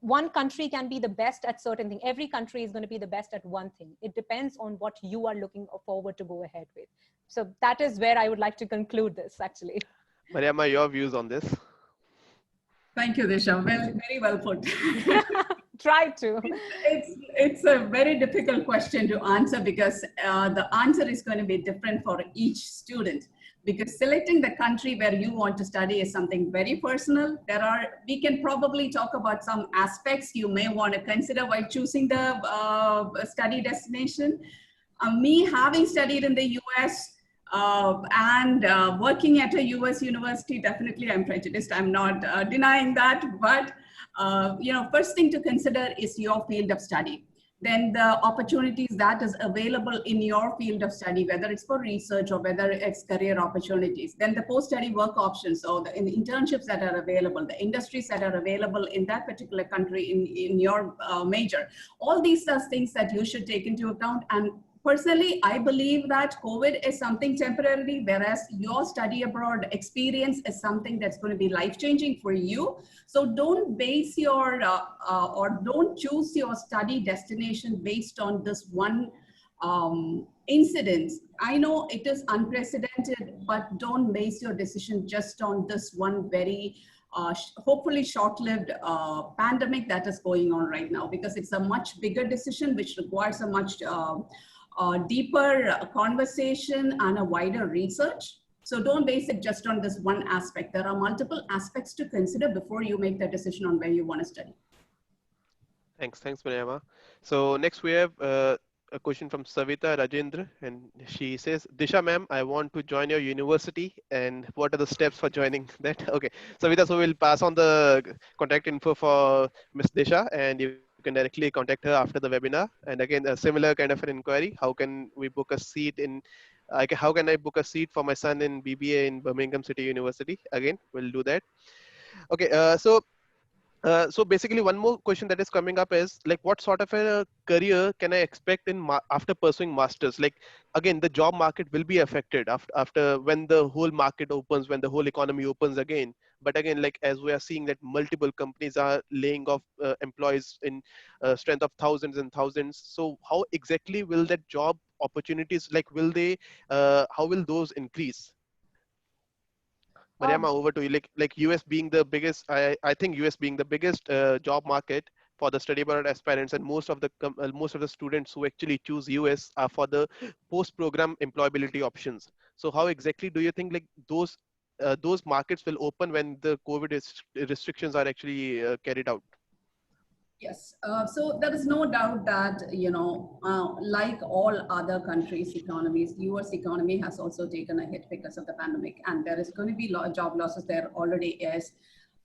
one country can be the best at certain thing. Every country is going to be the best at one thing. It depends on what you are looking forward to go ahead with. So that is where I would like to conclude this actually. Mariama, your views on this? Thank you, Disha. Well, very well put. Try to. It's a very difficult question to answer because the answer is going to be different for each student. Because selecting the country where you want to study is something very personal. We can probably talk about some aspects you may want to consider while choosing the study destination. Me having studied in the US and working at a US university, definitely I'm prejudiced. I'm not denying that, but first thing to consider is your field of study. Then the opportunities that is available in your field of study, whether it's for research or whether it's career opportunities. Then the post-study work options or the internships that are available, the industries that are available in that particular country in your major. All these are things that you should take into account. And personally, I believe that COVID is something temporary, whereas your study abroad experience is something that's going to be life-changing for you. So don't base your, or don't choose your study destination based on this one incident. I know it is unprecedented, but don't base your decision just on this one very hopefully short-lived pandemic that is going on right now, because it's a much bigger decision which requires a much deeper conversation and a wider research. So don't base it just on this one aspect. There are multiple aspects to consider before you make the decision on where you want to study. Thanks, Mariama. So next we have a question from Savita Rajendra, and she says, Disha ma'am, I want to join your university, and what are the steps for joining that? Okay, Savita, so we'll pass on the contact info for Miss Disha, and you can directly contact her after the webinar. And again, a similar kind of an inquiry, how can we book a seat in, how can I book a seat for my son in BBA in Birmingham City University? Again, we'll do that. Okay, so basically one more question that is coming up is like, what sort of a career can I expect in after pursuing masters? Like, again, the job market will be affected after when the whole market opens, when the whole economy opens again. But again, like as we are seeing that multiple companies are laying off employees in strength of thousands and thousands. So how exactly will that job opportunities, like will they, how will those increase? Mariama, over to you. Like US being the biggest, I think US being the biggest job market for the study abroad aspirants, and most of the students who actually choose US are for the post-program employability options. So how exactly do you think like those markets will open when the COVID restrictions are actually carried out? Yes, so there is no doubt that, like all other countries' economies, US economy has also taken a hit because of the pandemic, and there is going to be job losses, there already is.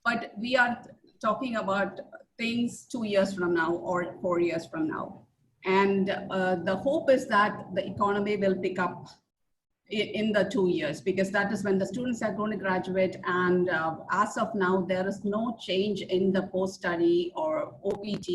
But we are talking about things 2 years from now or 4 years from now. And the hope is that the economy will pick up in the 2 years, because that is when the students are going to graduate. And as of now, there is no change in the post-study or OPT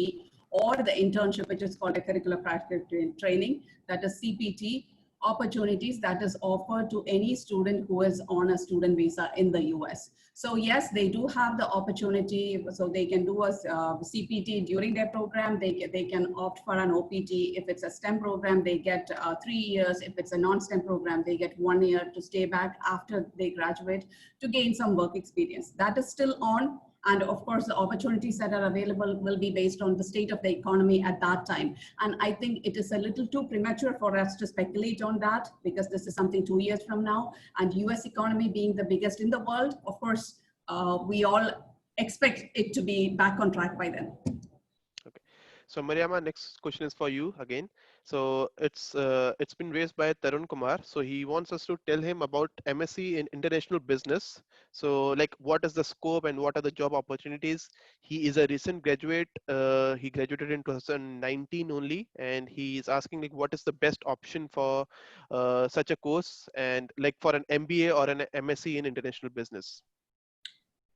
or the internship, which is called a curricular practical training, that is CPT, opportunities that is offered to any student who is on a student visa in the US. So yes, they do have the opportunity, so they can do a CPT during their program. They can opt for an OPT. If it's a STEM program, they get 3 years. If it's a non-STEM program, they get 1 year to stay back after they graduate to gain some work experience. That is still on. And of course, the opportunities that are available will be based on the state of the economy at that time. And I think it is a little too premature for us to speculate on that, because this is something 2 years from now. And US economy being the biggest in the world, of course, we all expect it to be back on track by then. Okay. So Mariama, next question is for you again. So it's been raised by Tarun Kumar. So he wants us to tell him about MSc in international business. So like what is the scope and what are the job opportunities? He is a recent graduate. He graduated in 2019 only, and he is asking like what is the best option for such a course, and like for an MBA or an MSc in international business.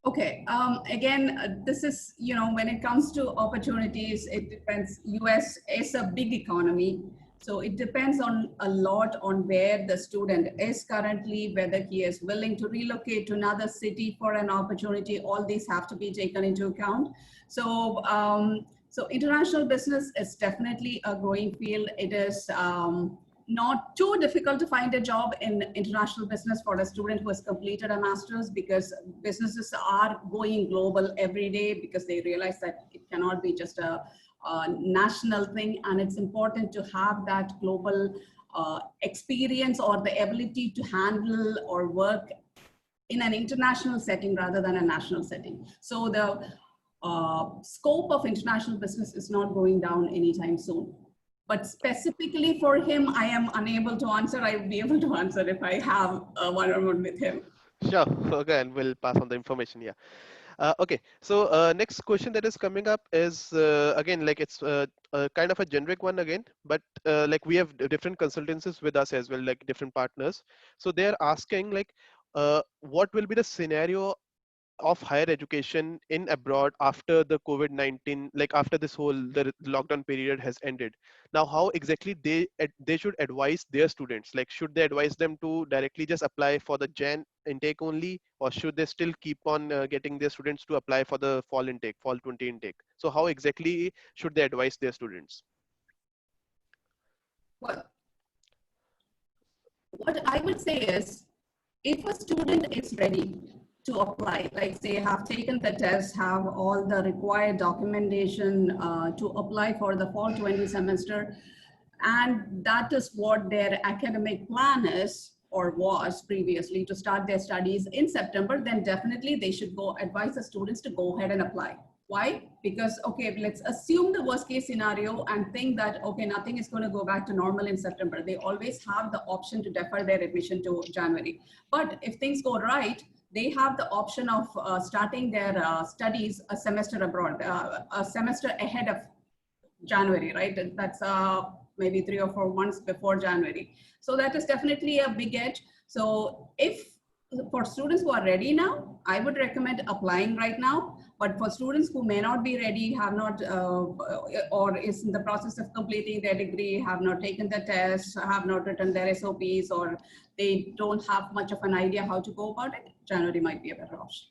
Okay, again, this is, when it comes to opportunities, it depends. US is a big economy. So it depends on a lot on where the student is currently, whether he is willing to relocate to another city for an opportunity. All these have to be taken into account. So, so international business is definitely a growing field. It is not too difficult to find a job in international business for a student who has completed a master's, because businesses are going global every day, because they realize that it cannot be just a national thing, and it's important to have that global experience or the ability to handle or work in an international setting rather than a national setting. So the scope of international business is not going down anytime soon. But specifically for him, I am unable to answer. I will be able to answer if I have a one-on-one with him. Sure. Okay, and we'll pass on the information. Yeah. Okay, so next question that is coming up is again like it's kind of a generic one again, but like we have different consultancies with us as well, like different partners. So they are asking like, what will be the scenario of higher education in abroad after the COVID-19, like after this whole the lockdown period has ended? Now, how exactly they should advise their students? Like, should they advise them to directly just apply for the Jan intake only, or should they still keep on getting their students to apply for the fall intake, fall 20 intake? So, how exactly should they advise their students? Well, what I would say is, if a student is ready to apply, like say have taken the test, have all the required documentation to apply for the fall 20 semester, and that is what their academic plan is or was previously to start their studies in September, then definitely they should go advise the students to go ahead and apply. Why? Because, okay, let's assume the worst case scenario and think that, okay, nothing is going to go back to normal in September. They always have the option to defer their admission to January. But if things go right, they have the option of starting their studies a semester abroad, a semester ahead of January, right? That's maybe 3 or 4 months before January. So that is definitely a big edge. So if for students who are ready now, I would recommend applying right now. But for students who may not be ready, have not, or is in the process of completing their degree, have not taken the test, have not written their SOPs, or they don't have much of an idea how to go about it, January might be a better option.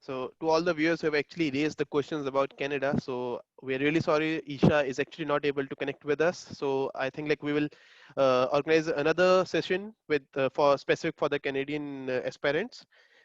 So to all the viewers who have actually raised the questions about Canada, so we're really sorry Isha is actually not able to connect with us. So I think like we will organize another session with for specific for the Canadian aspirants.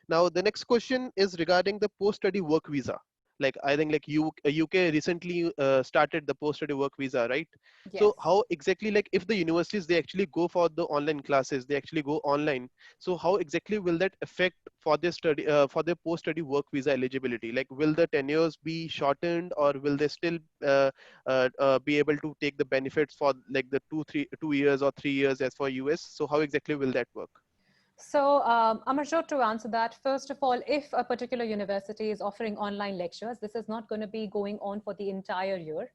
Now the next question is regarding the post-study work visa. Like I think like UK recently started the post-study work visa, right? Yes. So how exactly, like if the universities they actually go for the online classes, they actually go online. So how exactly will that affect for their study for their post-study work visa eligibility? Like will the tenures be shortened, or will they still be able to take the benefits for like the 2 years or 3 years as for US? So how exactly will that work? So, Amarjot, to answer that, first of all, if a particular university is offering online lectures, this is not going to be going on for the entire year.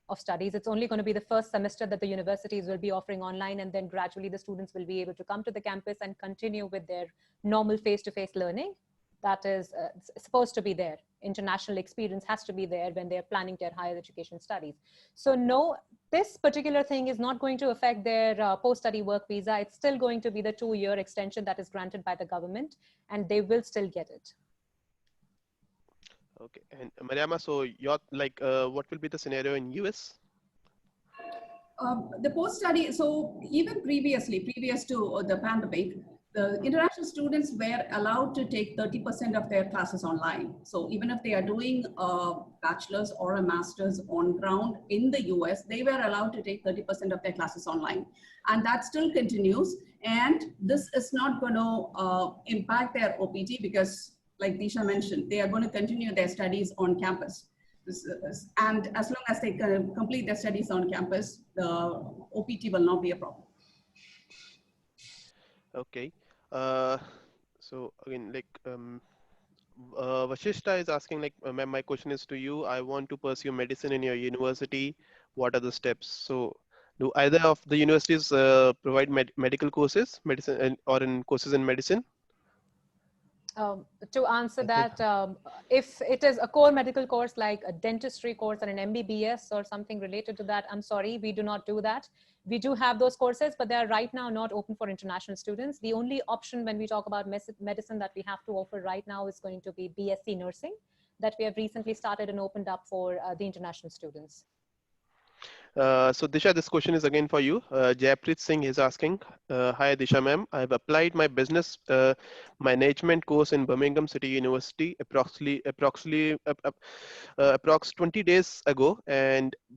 of studies. It's only going to be the first semester that the universities will be offering online, and then gradually the students will be able to come to the campus and continue with their normal face-to-face learning. That is supposed to be there. International experience has to be there when they're planning their higher education studies. So no, this particular thing is not going to affect their post-study work visa. It's still going to be the 2-year extension that is granted by the government, and they will still get it. Okay, and Mariama, so you're like, what will be the scenario in US? The post-study, so even previous to the pandemic, the international students were allowed to take 30% of their classes online. So even if they are doing a bachelor's or a master's on ground in the US, they were allowed to take 30% of their classes online. And that still continues. And this is not going to impact their OPT because, like Disha mentioned, they are going to continue their studies on campus. And as long as they complete their studies on campus, the OPT will not be a problem. Okay. So again, like Vashishta is asking, like, ma'am, my question is to you. I want to pursue medicine in your university. What are the steps? So do either of the universities provide medical courses, medicine, or in courses in medicine? To answer Okay. that, if it is a core medical course like a dentistry course or an MBBS or something related to that, I'm sorry, we do not do that. We do have those courses, but they are right now not open for international students. The only option when we talk about medicine that we have to offer right now is going to be BSc nursing that we have recently started and opened up for the international students. So Disha, this question is again for you. Jaypreet Singh is asking, hi Disha ma'am, I have applied my business management course in Birmingham City University approx 20 days ago,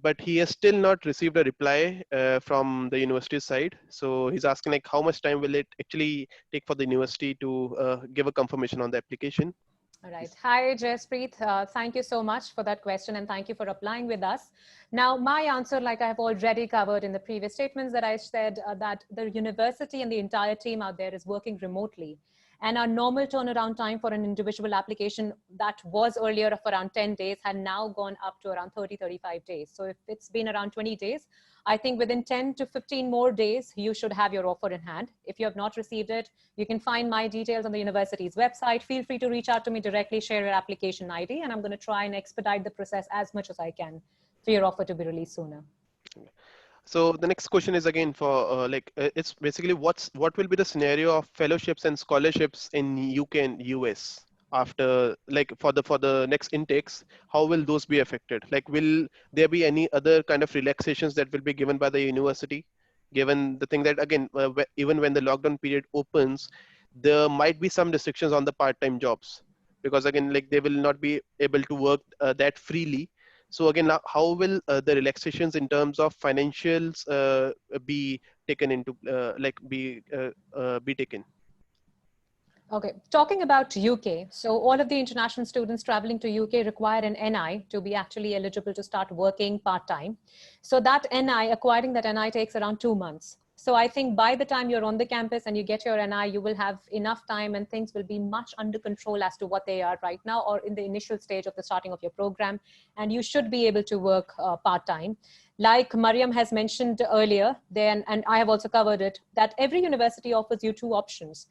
but he has still not received a reply from the university side. So he's asking, like, how much time will it actually take for the university to give a confirmation on the application? All right. Hi, Jaspreet. Thank you so much for that question, and thank you for applying with us. Now, my answer, like I have already covered in the previous statements that I said, that the university and the entire team out there is working remotely. And our normal turnaround time for an individual application that was earlier of around 10 days had now gone up to around 30, 35 days. So if it's been around 20 days, I think within 10 to 15 more days, you should have your offer in hand. If you have not received it, you can find my details on the university's website. Feel free to reach out to me directly, share your application ID, and I'm going to try and expedite the process as much as I can for your offer to be released sooner. So the next question is again for it's basically what will be the scenario of fellowships and scholarships in UK and US after, like, for the next intakes? How will those be affected? Like, will there be any other kind of relaxations that will be given by the university, given the thing that again even when the lockdown period opens, there might be some restrictions on the part-time jobs, because again, like, they will not be able to work that freely. So again, how will the relaxations in terms of financials be taken into be taken? Okay, talking about UK, so all of the international students traveling to UK require an NI to be actually eligible to start working part-time. So that NI, acquiring that NI takes around 2 months. So I think by the time you're on the campus and you get your NI, you will have enough time and things will be much under control as to what they are right now or in the initial stage of the starting of your program. And you should be able to work part-time. Like Mariam has mentioned earlier, then, and I have also covered it, that every university offers you 2 options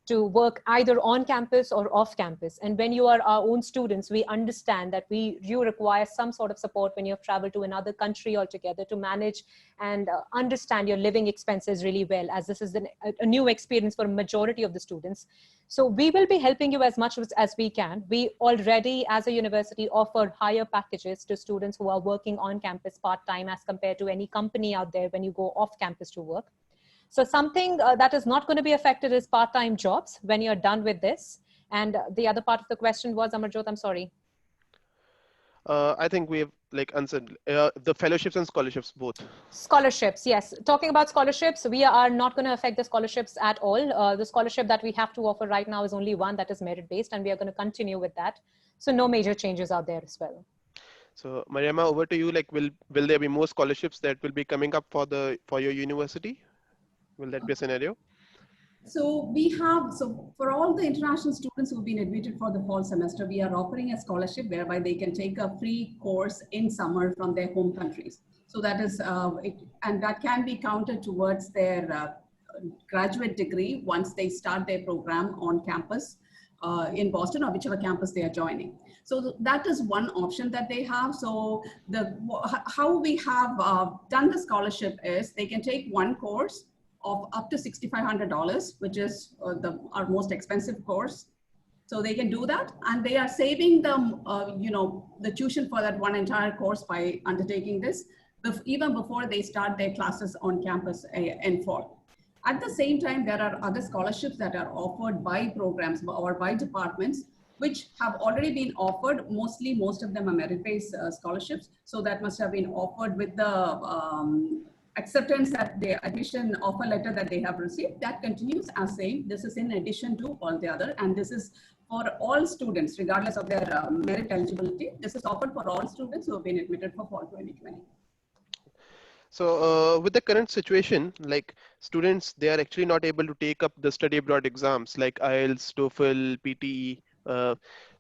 to work either on campus or off campus. And when you are our own students, we understand that you require some sort of support when you have traveled to another country altogether to manage and understand your living expenses really well, as this is a new experience for a majority of the students. So we will be helping you as much as we can. We already, as a university, offer higher packages to students who are working on campus part-time as compared to any company out there when you go off campus to work. So something that is not going to be affected is part-time jobs when you're done with this. And the other part of the question was, Amarjot, I'm sorry. I think we have like answered the fellowships and scholarships both. Scholarships, yes. Talking about scholarships, we are not going to affect the scholarships at all. The scholarship that we have to offer right now is only one that is merit-based, and we are going to continue with that. So no major changes out there as well. So Mariama, over to you. Like, will there be more scholarships that will be coming up for your university? Will that be a scenario? So so for all the international students who've been admitted for the fall semester, we are offering a scholarship whereby they can take a free course in summer from their home countries. So that is, and that can be counted towards their graduate degree once they start their program on campus in Boston or whichever campus they are joining. So that is one option that they have. So how we have done the scholarship is they can take one course of up to $6,500, which is our most expensive course. So they can do that, and they are saving them, the tuition for that one entire course by undertaking this, even before they start their classes on campus in fall. At the same time, there are other scholarships that are offered by programs or by departments, which have already been offered. Most of them are merit-based scholarships. So that must have been offered with the acceptance that the admission offer letter that they have received. That continues as same. This is in addition to all the other, and this is for all students, regardless of their merit eligibility. This is offered for all students who have been admitted for fall 2020. So with the current situation, like students, they are actually not able to take up the study abroad exams like IELTS, TOEFL, PTE,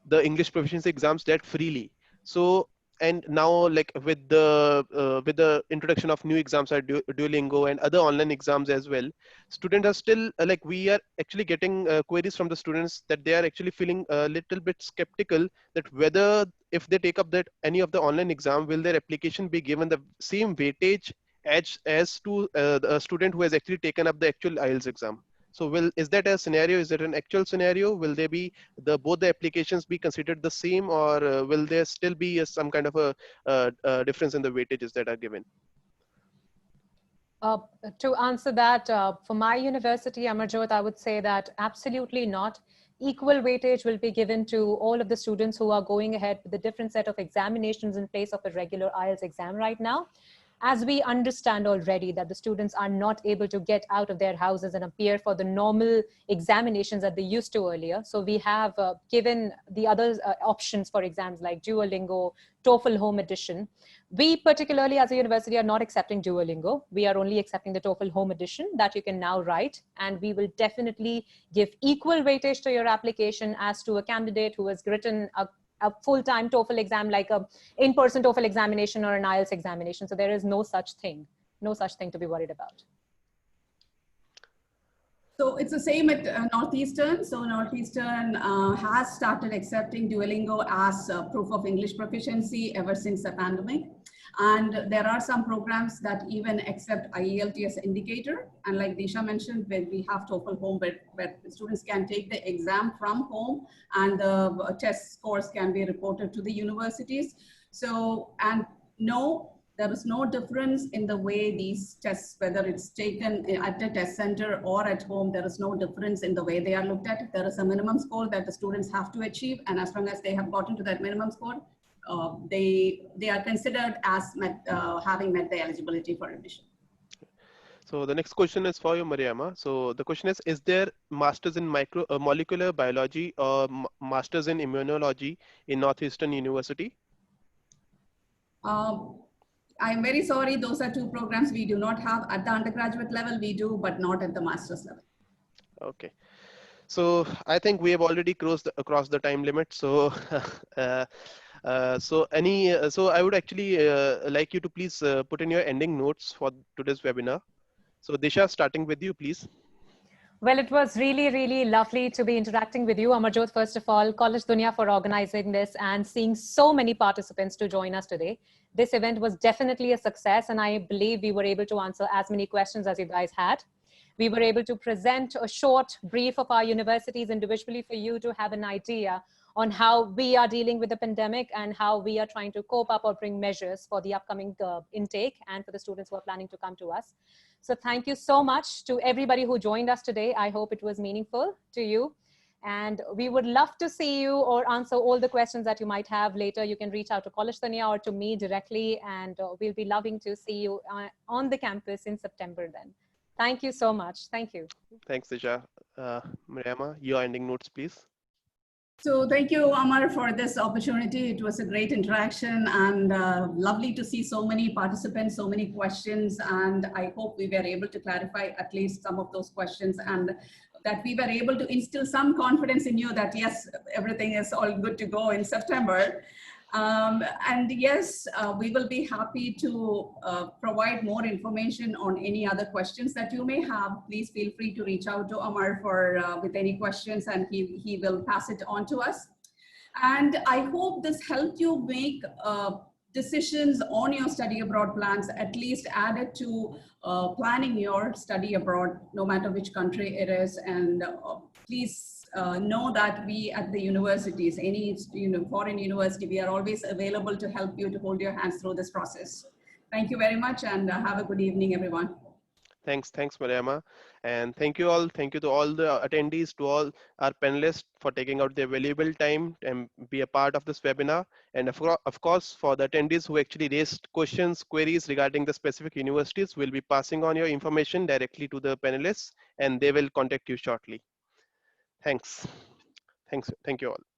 the English proficiency exams that freely. So and now like with the introduction of new exams like Duolingo and other online exams as well, students are still like we are actually getting queries from the students that they are actually feeling a little bit skeptical that whether if they take up that any of the online exam, will their application be given the same weightage as to a student who has actually taken up the actual IELTS exam. So is that a scenario? Is that an actual scenario? Will they be both the applications be considered the same, or will there still be some kind of a difference in the weightages that are given? Uh, to answer that, for my university, Amarjot, I would say that absolutely not. Equal weightage will be given to all of the students who are going ahead with a different set of examinations in place of a regular IELTS exam right now. As we understand already that the students are not able to get out of their houses and appear for the normal examinations that they used to earlier. So we have given the other options for exams like Duolingo, TOEFL Home Edition. We particularly as a university are not accepting Duolingo. We are only accepting the TOEFL Home Edition that you can now write. And we will definitely give equal weightage to your application as to a candidate who has written a full-time TOEFL exam, like a in-person TOEFL examination or an IELTS examination. So there is no such thing to be worried about. So it's the same at Northeastern. So Northeastern has started accepting Duolingo as proof of English proficiency ever since the pandemic. And there are some programs that even accept IELTS indicator. And like Disha mentioned, where we have TOEFL Home, where students can take the exam from home and the test scores can be reported to the universities. So, and no, there is no difference in the way these tests, whether it's taken at a test center or at home, there is no difference in the way they are looked at. There is a minimum score that the students have to achieve. And as long as they have gotten to that minimum score, they are considered as having met the eligibility for admission. So the next question is for you, Mariama. So the question is there masters in molecular biology or masters in immunology in Northeastern University? I'm very sorry, those are two programs we do not have. At the undergraduate level, we do, but not at the master's level. Okay. So I think we have already crossed the time limit. So so I would actually like you to please put in your ending notes for today's webinar. So Disha, starting with you, please. Well, it was really, really lovely to be interacting with you, Amarjot, first of all, Collegedunia for organizing this and seeing so many participants to join us today. This event was definitely a success, and I believe we were able to answer as many questions as you guys had. We were able to present a short brief of our universities individually for you to have an idea on how we are dealing with the pandemic and how we are trying to cope up or bring measures for the upcoming intake and for the students who are planning to come to us. So thank you so much to everybody who joined us today. I hope it was meaningful to you. And we would love to see you or answer all the questions that you might have later. You can reach out to Collegedunia or to me directly, and we'll be loving to see you on the campus in September then. Thank you so much. Thank you. Thanks, Disha. Mariama, your ending notes, please. So thank you, Amar, for this opportunity. It was a great interaction and lovely to see so many participants, so many questions. And I hope we were able to clarify at least some of those questions. And that we were able to instill some confidence in you that yes, everything is all good to go in September. And yes, we will be happy to provide more information on any other questions that you may have. Please feel free to reach out to Amar for with any questions, and he will pass it on to us. And I hope this helped you make decisions on your study abroad plans, at least added to planning your study abroad, no matter which country it is. And please know that we at the universities, any foreign university, we are always available to help you, to hold your hands through this process. Thank you very much, and have a good evening, everyone. Thanks, Mariama. And thank you all. Thank you to all the attendees, to all our panelists for taking out their valuable time and be a part of this webinar. And of course, for the attendees who actually raised questions, queries regarding the specific universities, we'll be passing on your information directly to the panelists, and they will contact you shortly. Thanks. Thank you all.